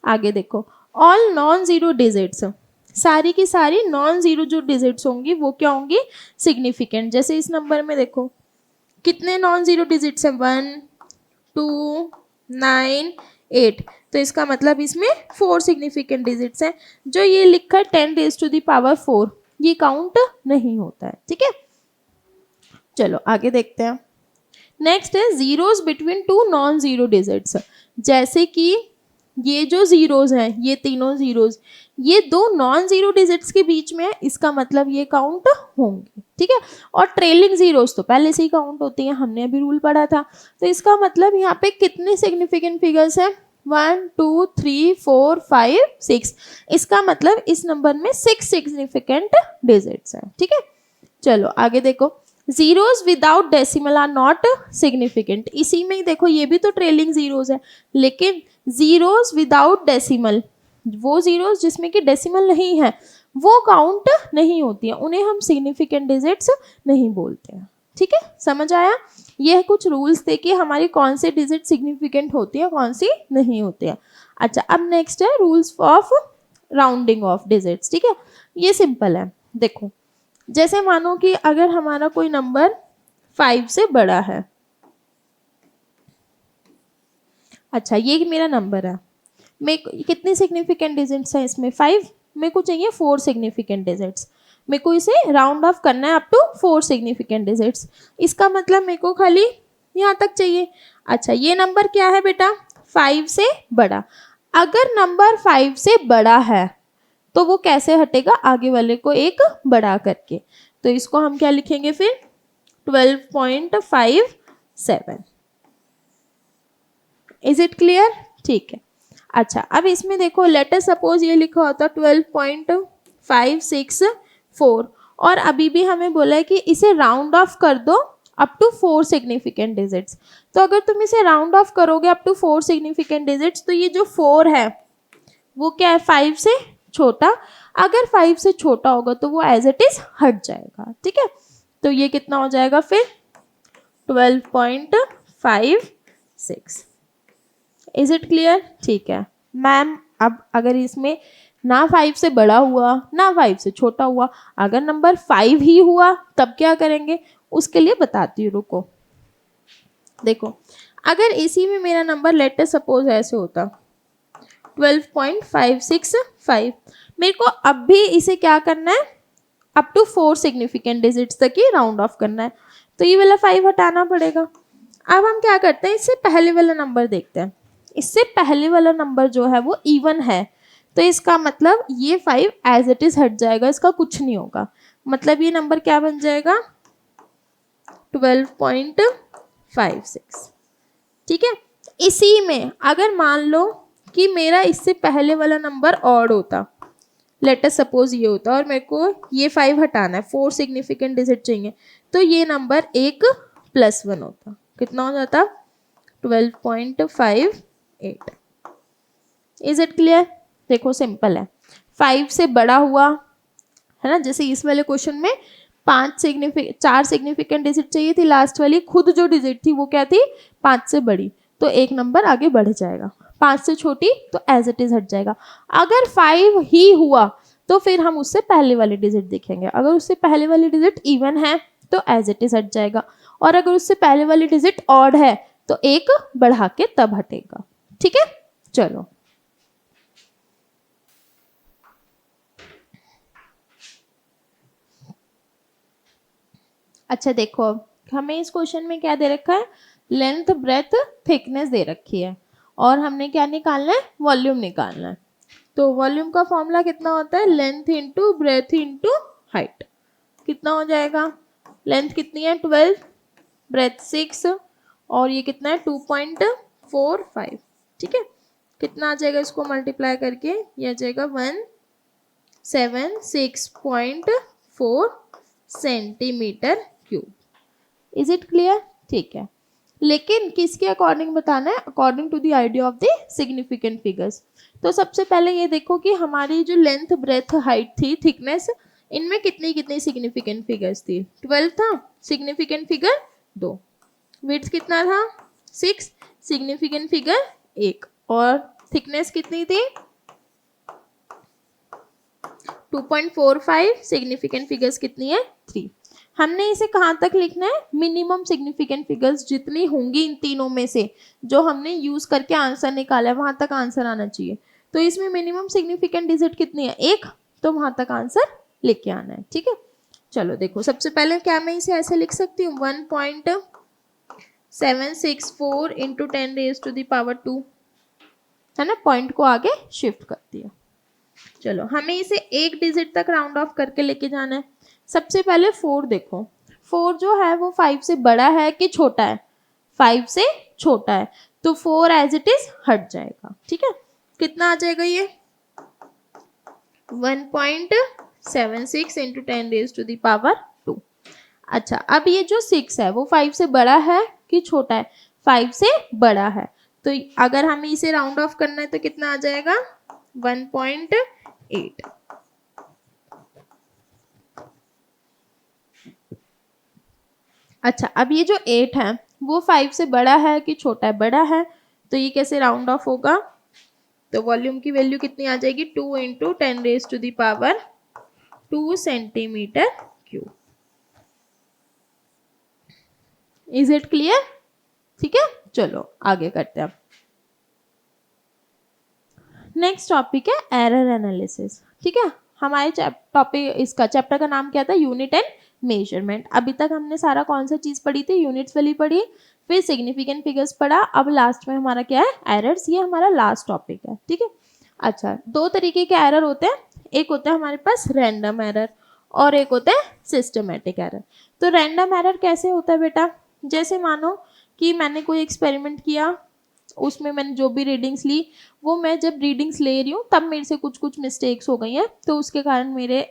आगे देखो ऑल नॉन जीरो डिजिट्स, सारी की सारी नॉन जीरो जो डिजिट्स होंगी वो क्या होंगी? सिग्निफिकेंट। जैसे इस नंबर में देखो कितने नॉन जीरो डिजिट्स हैं? 1, 2, 9, 8। तो इसका मतलब इसमें 4 सिग्निफिकेंट डिजिट्स हैं। जो ये लिखा है 10 रेज़ टू द पावर 4, ये काउंट नहीं होता है। ठीक है, चलो आगे देखते हैं। नेक्स्ट है zeros between 2 non zero digits. जैसे कि ये जो जीरोज हैं, ये तीनों जीरोज, ये 2 नॉन जीरो डिजिट्स के बीच में है, इसका मतलब ये काउंट होंगे। ठीक है, और ट्रेलिंग जीरोज तो पहले से ही काउंट होती हैं, हमने अभी रूल पढ़ा था। तो इसका मतलब यहाँ पे कितने सिग्निफिकेंट फिगर्स हैं? 1, 2, 3, 4, 5, 6। इसका मतलब इस नंबर में 6 सिग्निफिकेंट डिजिट्स हैं। ठीक है, चलो आगे देखो zeros without decimal are not significant. इसी में ही देखो ये भी तो ट्रेलिंग जीरोज है, लेकिन जीरोज विदाउट डेसिमल, वो जीरोज जिसमें कि डेसिमल नहीं है, वो काउंट नहीं होती है, उन्हें हम सिग्निफिकेंट डिजिट्स नहीं बोलते हैं। ठीक है, समझ आया? ये कुछ रूल्स थे कि हमारी कौन सी डिजिट सिग्निफिकेंट होती है, कौन सी नहीं होती है। अच्छा, अब नेक्स्ट है rules of rounding off digits. ठीक है, ये सिंपल है। देखो, जैसे मानो कि अगर हमारा कोई नंबर 5 से बड़ा है, अच्छा ये मेरा नंबर है, मैं कितनी सिग्निफिकेंट डिजिट्स हैं इसमें? 5। मेरे को चाहिए 4 सिग्निफिकेंट डिजिट्स, मेरे को इसे राउंड ऑफ करना है अप टू 4 सिग्निफिकेंट डिजिट्स। इसका मतलब मेरे को खाली यहाँ तक चाहिए। अच्छा, ये नंबर क्या है बेटा? 5 से बड़ा। अगर नंबर 5 से बड़ा है तो वो कैसे हटेगा? आगे वाले को एक बढ़ा करके। तो इसको हम क्या लिखेंगे फिर? 12.57। Is it clear? ठीक है। अच्छा, अब इसमें देखो, लेटर सपोज ये लिखा होता 12.564 और अभी भी हमें बोला है कि इसे राउंड ऑफ कर दो अप टू 4 सिग्निफिकेंट डिजिट्स। तो अगर तुम इसे राउंड ऑफ करोगे अप टू 4 सिग्निफिकेंट डिजिट्स, तो ये जो 4 है वो क्या है? 5 से छोटा। अगर 5 से छोटा होगा तो वो एज इट इज हट जाएगा। ठीक है, तो ये कितना हो जाएगा फिर? 12.56। Is it clear? ठीक है मैम। अब अगर इसमें ना 5 से बड़ा हुआ ना 5 से छोटा हुआ, अगर नंबर 5 ही हुआ तब क्या करेंगे? उसके लिए बताती हूँ, रुको। देखो, अगर इसी में मेरा नंबर लेटर सपोज ऐसे होता 12.565, मेरे को अब भी इसे क्या करना है? अप टू 4 सिग्निफिकेंट डिजिट्स तक ही राउंड ऑफ करना है, तो ये वाला 5 हटाना पड़ेगा। अब हम क्या करते हैं? इससे पहले वाला नंबर देखते हैं। इससे पहले वाला नंबर जो है वो इवन है, तो इसका मतलब ये 5 एज इट इज हट जाएगा, इसका कुछ नहीं होगा। मतलब ये नंबर क्या बन जाएगा? 12.56। ठीक है, इसी में अगर मान लो कि मेरा इससे पहले वाला नंबर ऑड होता, लेट अस सपोज ये होता, और मेरे को ये 5 हटाना है, 4 सिग्निफिकेंट डिजिट चाहिए, तो ये नंबर एक +1 होता। कितना हो जाता? 12.58। Is it clear? देखो सिंपल है। 5 से बड़ा हुआ है ना, जैसे इस वाले क्वेश्चन में 4 सिग्निफिकेंट डिजिट चाहिए थी, लास्ट वाली खुद जो डिजिट थी वो क्या थी? 5 से बड़ी, तो एक नंबर आगे बढ़ जाएगा। 5 से छोटी तो एज इट इज हट जाएगा। अगर 5 ही हुआ तो फिर हम उससे पहले वाली डिजिट देखेंगे। अगर उससे पहले वाली डिजिट इवन है तो एज इट इज हट जाएगा, और अगर उससे पहले वाली डिजिट ऑड है तो एक बढ़ा के तब हटेगा। ठीक है, चलो। अच्छा देखो, अब हमें इस क्वेश्चन में क्या दे रखा है? लेंथ, ब्रेथ, थिकनेस दे रखी है, और हमने क्या निकालना है? वॉल्यूम निकालना है। तो वॉल्यूम का फॉर्मूला कितना होता है? Length into breadth into height. कितना हो जाएगा? लेंथ कितनी है? 12, ब्रेथ 6, और ये कितना है? 2.45। ठीक है, कितना आ जाएगा इसको मल्टीप्लाई करके? ये आ जाएगा 176.4 centimetre cube. Is it clear? ठीक है, लेकिन किसके अकॉर्डिंग बताना है? According to the idea of the significant figures. तो सबसे पहले ये देखो कि हमारी जो लेंथ, ब्रेथ, हाइट थी, थिकनेस, इनमें कितनी कितनी सिग्निफिकेंट फिगर्स थी? 12 था, सिग्निफिकेंट फिगर 2। विड्थ कितना था? 6, सिग्निफिकेंट फिगर 1। और थिकनेस कितनी थी? 2.45, सिग्निफिकेंट फिगर्स कितनी है? 3। हमने इसे कहाँ तक लिखना है? मिनिमम सिग्निफिकेंट फिगर्स जितनी होंगी इन तीनों में से जो हमने यूज करके आंसर निकाला है, वहां तक आंसर आना चाहिए। तो इसमें मिनिमम सिग्निफिकेंट डिजिट कितनी है? 1, तो वहां तक आंसर लेके आना है। ठीक है, चलो देखो, सबसे पहले क्या मैं इसे ऐसे लिख सकती हूँ? 1.764 इंटू 10⁻², है ना, पॉइंट को आगे शिफ्ट कर दिया। चलो, हमें इसे एक डिजिट तक राउंड ऑफ करके लेके जाना है। सबसे पहले 4 देखो, 4 जो है वो 5 से बड़ा है कि छोटा है? 5 से छोटा है, तो 4 एज इट इज हट जाएगा। ठीक है, कितना आ जाएगा ये? 1.76 इंटू 10⁻²। अच्छा, अब ये जो 6 है वो 5 से बड़ा है कि छोटा है? 5 से बड़ा है। तो अगर हमें इसे राउंड ऑफ करना है तो कितना आ जाएगा? 1.8। अच्छा, अब ये जो 8 है वो 5 से बड़ा है कि छोटा है? बड़ा है। तो ये कैसे राउंड ऑफ होगा? तो वॉल्यूम की वैल्यू कितनी आ जाएगी? 2 into 10⁻²² centimetre cube. Is it clear? ठीक है, चलो आगे करते हैं। नेक्स्ट टॉपिक है एरर एनालिसिस। ठीक है, हमारे टॉपिक इसका चैप्टर का नाम क्या था? Unit and measurement. अभी तक हमने सारा कौन सा चीज पढ़ी थी? यूनिट्स वाली पढ़ी, फिर सिग्निफिकेंट फिगर्स पढ़ा, अब लास्ट में हमारा क्या है? एरर्स। ये हमारा लास्ट टॉपिक है। ठीक है, अच्छा, दो तरीके के एरर होते हैं। एक होता है हमारे पास रैंडम एरर और एक होता है सिस्टमेटिक एरर। तो रैंडम एरर कैसे होता है बेटा? जैसे मानो कि मैंने कोई एक्सपेरिमेंट किया, उसमें मैंने जो भी रीडिंग्स ली, वो मैं जब रीडिंग्स ले रही हूँ तब मेरे से कुछ कुछ मिस्टेक्स हो गई हैं, तो उसके कारण मेरे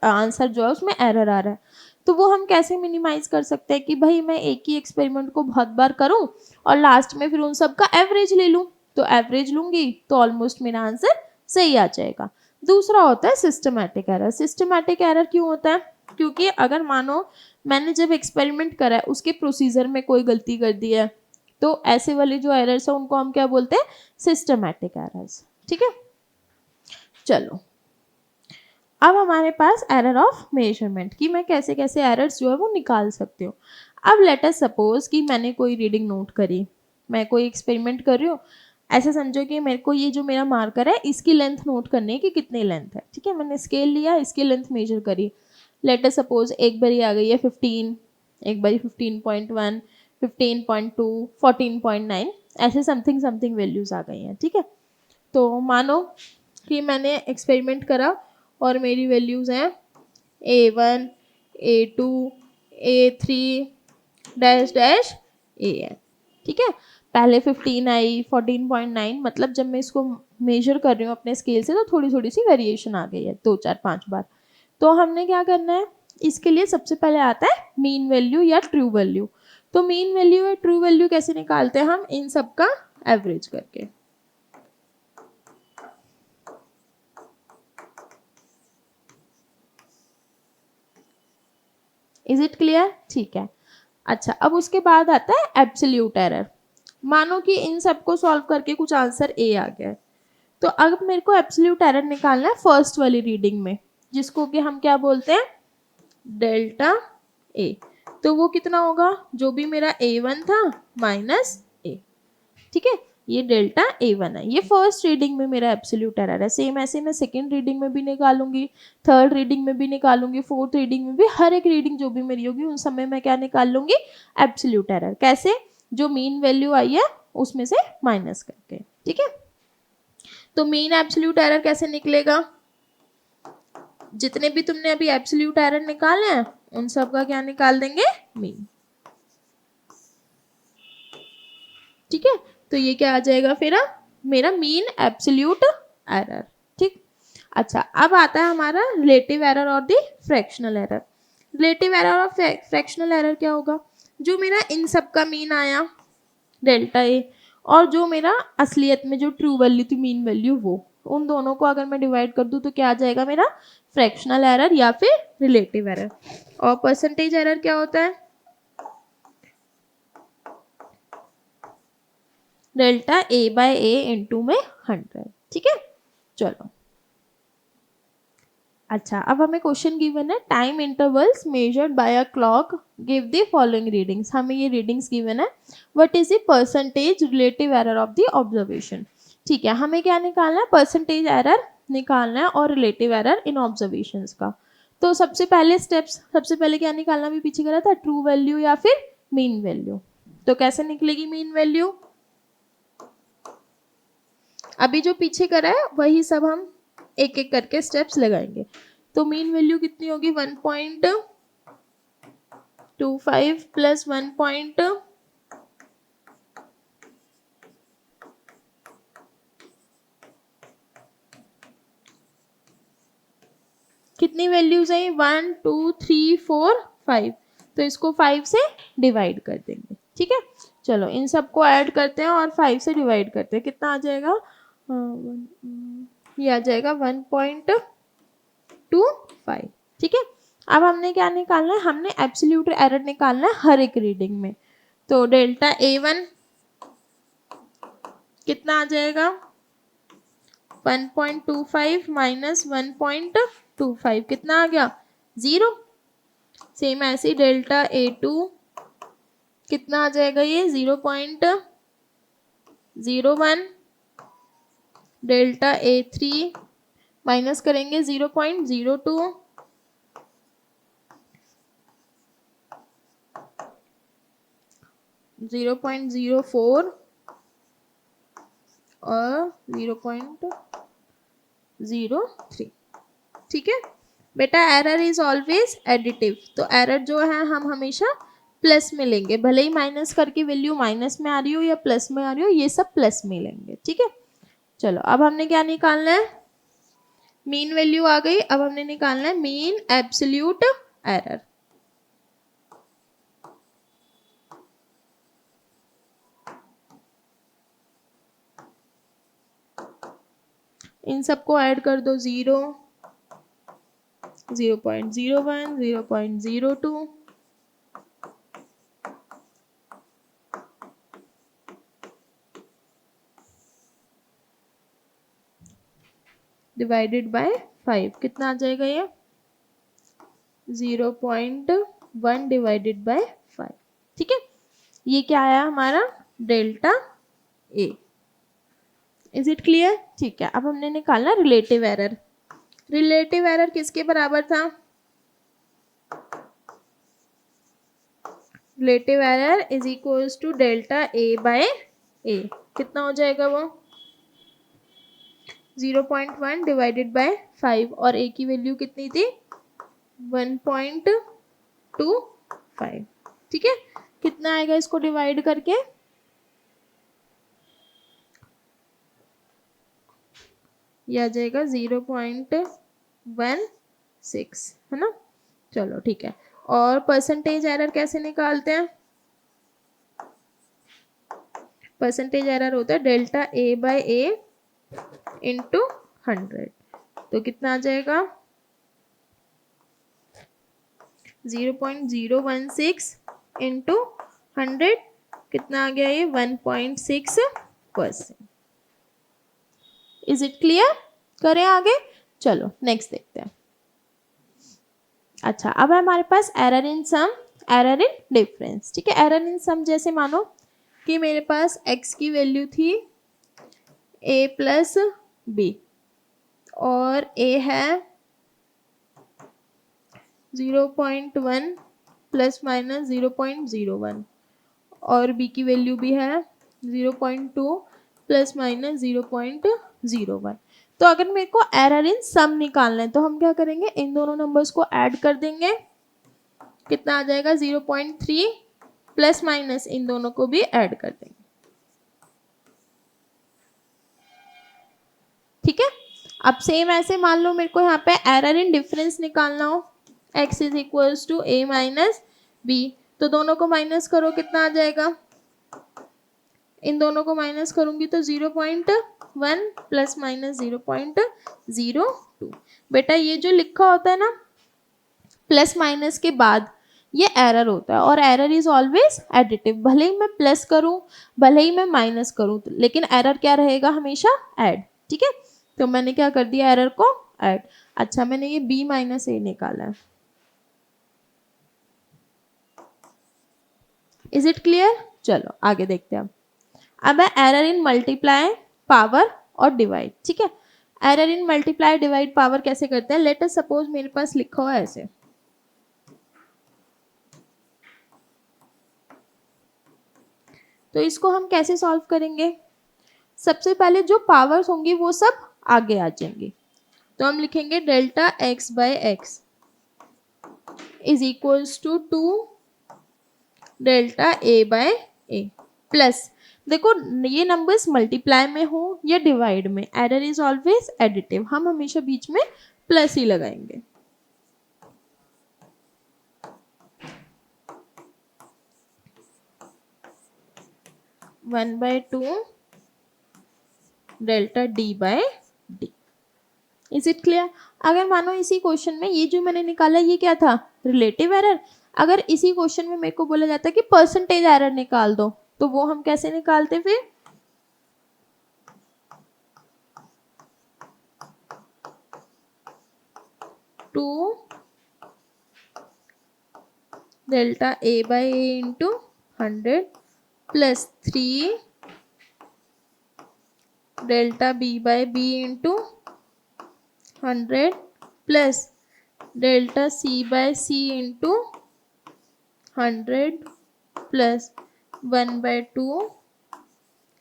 आंसर जो है उसमें एरर आ रहा है। तो वो हम कैसे मिनिमाइज कर सकते हैं कि भाई मैं एक ही एक्सपेरिमेंट को बहुत बार करूं और लास्ट में फिर उन सब का एवरेज ले लूं। तो एवरेज लूंगी तो ऑलमोस्ट मेरा आंसर सही आ जाएगा। दूसरा होता है सिस्टमैटिक एरर। सिस्टमैटिक एरर क्यों होता है? क्योंकि अगर मानो मैंने जब एक्सपेरिमेंट करा है उसके प्रोसीजर में कोई गलती कर दी है, तो ऐसे वाले जो एरर्स है उनको हम क्या बोलते हैं? Systematic errors. ठीक है, चलो अब हमारे पास एरर ऑफ मेजरमेंट कि मैं कैसे कैसे एरर्स जो है वो निकाल सकती हूँ। अब लेट अस सपोज कि मैंने कोई रीडिंग नोट करी, मैं कोई एक्सपेरिमेंट कर रही हूँ। ऐसे समझो कि मेरे को ये जो मेरा मार्कर है इसकी लेंथ नोट करनी है कि कितनी लेंथ है। ठीक है, मैंने स्केल लिया, इसकी लेंथ मेजर करी। लेट अस सपोज एक बारी आ गई है 15, एक बारी 15.1, 15.2, 14.9, ऐसे समथिंग समथिंग वैल्यूज आ गई हैं। ठीक है, तो मानो कि मैंने एक्सपेरिमेंट करा और मेरी वैल्यूज़ हैं A1, A2, A3 dash dash AN। ठीक है, पहले 15 आई, 14.9, मतलब जब मैं इसको मेजर कर रही हूँ अपने स्केल से तो थोड़ी थोड़ी सी वेरिएशन आ गई है 2 4 5 बार। तो हमने क्या करना है? इसके लिए सबसे पहले आता है मीन वैल्यू या ट्रू वैल्यू। तो मीन वैल्यू या ट्रू वैल्यू कैसे निकालते हैं हम? इन सब का एवरेज करके। Is it clear? ठीक है, अच्छा, अब उसके बाद आता है एब्सोल्यूट एरर। मानो कि इन सबको सॉल्व करके कुछ आंसर ए आ गया है, तो अब मेरे को एब्सोल्यूट एरर निकालना है फर्स्ट वाली रीडिंग में, जिसको कि हम क्या बोलते हैं? Delta A. तो वो कितना होगा? जो भी मेरा A1 था माइनस ए। ठीक है, ये डेल्टा A1 है। ये फर्स्ट रीडिंग में मेरा एब्सोल्यूट एरर है। सेम ऐसे मैं सेकेंड रीडिंग में भी निकालूंगी, थर्ड रीडिंग में भी निकालूंगी, फोर्थ रीडिंग में भी। हर एक रीडिंग जो भी मेरी होगी उन सब में मैं क्या निकाल लूंगी? Absolute error. कैसे? जो मीन वैल्यू आई है उसमें से माइनस करके। ठीक है, तो मीन एब्सोल्यूट एरर कैसे निकलेगा? जितने भी तुमने अभी एब्सोल्यूट एरर निकाले हैं उन सब का क्या निकाल देंगे? मीन। ठीक है, तो ये क्या आ जाएगा फिर? मेरा मीन एब्सोल्यूट एरर। ठीक, अच्छा, अब आता है हमारा रिलेटिव एरर और दी फ्रैक्शनल एरर। रिलेटिव एरर और फ्रैक्शनल एरर क्या होगा? जो मेरा इन सब का मीन आया डेल्टा ए, और जो मेरा असलियत में जो ट्रू वैल्यू थी मीन वैल्यू, वो उन दोनों को अगर मैं डिवाइड कर दूं तो क्या आ जाएगा मेरा? फ्रैक्शनल एरर या फिर रिलेटिव एरर। और परसेंटेज एरर क्या होता है? Delta A by A into में 100। ठीक है, चलो, अच्छा, अब हमें क्वेश्चन गिवन है time intervals measured by a clock give the following readings. हमें ये रीडिंग्स गिवन है। What is the percentage relative error of the observation? ठीक है, हमें क्या निकालना है? परसेंटेज एरर निकालना है और रिलेटिव एरर इन ऑब्जर्वेशंस का। तो सबसे पहले स्टेप्स, सबसे पहले क्या निकालना भी पीछे करा था? ट्रू वैल्यू या फिर मीन वैल्यू। तो कैसे निकलेगी मीन वैल्यू? अभी जो पीछे करा है वही सब हम एक एक करके स्टेप्स लगाएंगे। तो मीन वैल्यू कितनी होगी? 1.25 प्लस 1 कितनी वैल्यूज है? 1 2 3 4 5। तो इसको 5 से डिवाइड कर देंगे, ठीक है। चलो इन सबको ऐड करते हैं और 5 से डिवाइड करते हैं, कितना आ जाएगा, ये आ जाएगा 1.25, ठीक है। अब हमने क्या निकालना है, हमने एब्सोल्यूट एरर निकालना है हर एक रीडिंग में। तो डेल्टा A1 कितना आ जाएगा, 1.25 माइनस 1.25 कितना आ गया, 0। सेम ऐसे डेल्टा A2 कितना आ जाएगा, ये 0.01। डेल्टा A3 माइनस करेंगे 0.02, 0.04 और 0.03, ठीक है। बेटा एरर इज ऑलवेज एडिटिव, तो एरर जो है हम हमेशा प्लस में लेंगे, भले ही माइनस करके वैल्यू माइनस में आ रही हो या प्लस में आ रही हो, ये सब प्लस में लेंगे, ठीक है। चलो अब हमने क्या निकालना है, मीन वैल्यू आ गई, अब हमने निकालना है मीन एब्सोल्यूट एरर। इन सबको ऐड कर दो, 0, 0.01, 0.02, डिवाइडेड बाय 5 कितना आ जाएगा, ये 0.1 डिवाइडेड बाय 5, ठीक है। ये क्या आया हमारा, delta A. Is it clear, ठीक है। अब हमने निकालना रिलेटिव एरर। रिलेटिव एरर किसके बराबर था, relative error is equals to delta A by A, कितना हो जाएगा वो, 0.1 डिवाइडेड बाय 5, और ए की वैल्यू कितनी थी, 1.25, ठीक है। कितना आएगा इसको डिवाइड करके, ये आ जाएगा 0.16, है ना। चलो ठीक है, और परसेंटेज एरर कैसे निकालते हैं, परसेंटेज एरर होता है delta A by A into 100, तो कितना आ जाएगा, 0.016 इंटू 100, कितना आ गया ये, 1.6%। इज इट क्लियर, करें आगे, चलो नेक्स्ट देखते हैं। अच्छा अब है हमारे पास error in sum, error in difference, ठीक है। एरर इन सम जैसे मानो कि मेरे पास x की वैल्यू थी a प्लस बी, और a है 0.1 प्लस माइनस 0.01, और b की वैल्यू भी है 0.2 प्लस माइनस 0.01। तो अगर मेरे को एरर इन सम निकालना है तो हम क्या करेंगे, इन दोनों नंबर्स को ऐड कर देंगे, कितना आ जाएगा, 0.3 प्लस माइनस इन दोनों को भी ऐड कर देंगे, ठीक है। अब सेम ऐसे मान लो मेरे को यहाँ पे एरर इन डिफरेंस निकालना हो, x is equals to a minus b, तो दोनों को माइनस करो, कितना आ जाएगा, इन दोनों को माइनस करूंगी तो 0.1 प्लस माइनस 0.02। बेटा ये जो लिखा होता है ना प्लस माइनस के बाद, ये एरर होता है, और एरर इज ऑलवेज एडिटिव, भले ही मैं प्लस करूं भले ही मैं माइनस करूं, लेकिन एरर क्या रहेगा, हमेशा ऐड, ठीक है। तो मैंने क्या कर दिया, एरर को ऐड। अच्छा मैंने ये b माइनस ए निकाला है, इज इट क्लियर, चलो आगे देखते हैं। अब है एरर इन मल्टीप्लाई, पावर और डिवाइड, ठीक है। एरर इन मल्टीप्लाई डिवाइड पावर कैसे करते हैं, लेट अस सपोज मेरे पास लिखा हुआ है ऐसे, तो इसको हम कैसे सॉल्व करेंगे, सबसे पहले जो पावर्स होंगी वो सब आगे आ जाएंगी, तो हम लिखेंगे delta x by x is equals to 2 delta a by a, plus देखो ये नंबर्स मल्टीप्लाई में हो या डिवाइड में, एरर इज ऑलवेज एडिटिव, हम हमेशा बीच में प्लस ही लगाएंगे, 1/2 delta d by d. Is it clear? अगर मानो इसी क्वेश्चन में ये जो मैंने निकाला ये क्या था, रिलेटिव एरर। अगर इसी क्वेश्चन में मेरे को बोला जाता कि परसेंटेज एरर निकाल दो, तो वो हम कैसे निकालते फिर? Two delta a by a into 100 plus 3 delta b by b into 100 plus delta C by c into 100 plus 1/2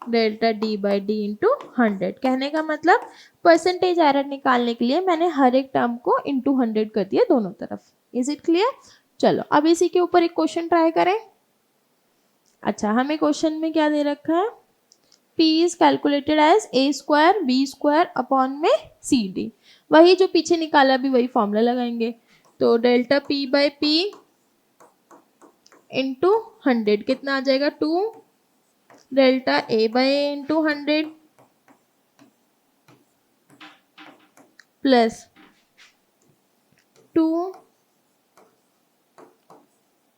delta d by d into 100। कहने का मतलब परसेंटेज एरर निकालने के लिए मैंने हर एक टर्म को इंटू 100 कर दिया दोनों तरफ। Is it clear? चलो अब इसी के ऊपर एक क्वेश्चन ट्राई करें। अच्छा, हमें क्वेश्चन में क्या दे रखा है, P is calculated as a square b square upon में सी डी। वही जो पीछे निकाला भी वही फॉर्मूला लगाएंगे। तो delta P by p into 100 कितना आ जाएगा, 2 delta a by a into 100 plus 2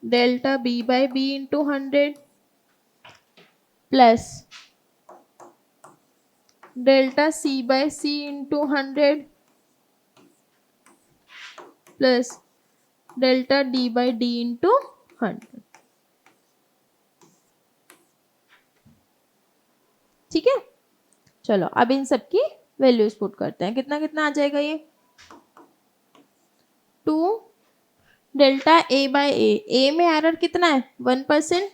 delta b by b into 100 plus delta c by c into 100 plus delta d by d into 100। ठीक है, चलो अब इन सब की वैल्यूज पुट करते हैं। कितना कितना आ जाएगा ये, 2 डेल्टा ए बाई ए में एरर कितना है 1%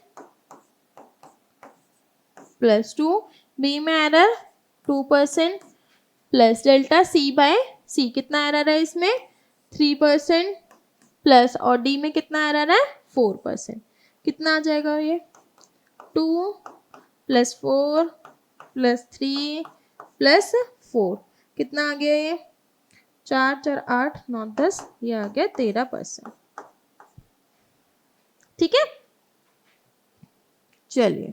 प्लस 2 बी में error 2% plus delta C by C कितना एरर है इसमें 3% प्लस और डी में कितना एरर है 4%। कितना आ जाएगा ये, 2 प्लस 4 प्लस 3 प्लस 4 कितना आ गया ये, 4 4 8 9 10, ये आ गया 13%। ठीक है, चलिए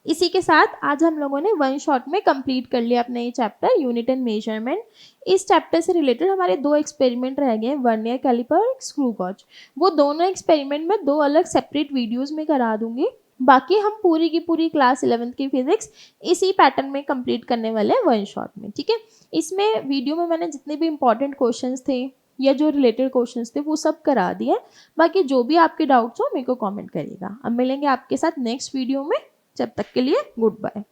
इसी के साथ आज हम लोगों ने वन शॉट में कंप्लीट कर लिया अपना ये चैप्टर यूनिट एंड मेजरमेंट। इस चैप्टर से रिलेटेड हमारे 2 एक्सपेरिमेंट रह गए, वर्नियर कैलिपर और एक स्क्रू गॉज। वो दोनों एक्सपेरिमेंट में 2 अलग सेपरेट वीडियोस में करा दूंगी। बाकी हम पूरी की पूरी क्लास 11th की फिजिक्स इसी पैटर्न में कंप्लीट करने वाले हैं वन शॉट में। ठीक है, इसमें वीडियो में मैंने जितने भी इंपॉर्टेंट क्वेश्चंस थे या जो रिलेटेड क्वेश्चंस थे वो सब करा दिए। बाकी जो भी आपके डाउट्स हो मेरे को कमेंट करिएगा। अब मिलेंगे आपके साथ नेक्स्ट वीडियो में, जब तक के लिए गुड बाय।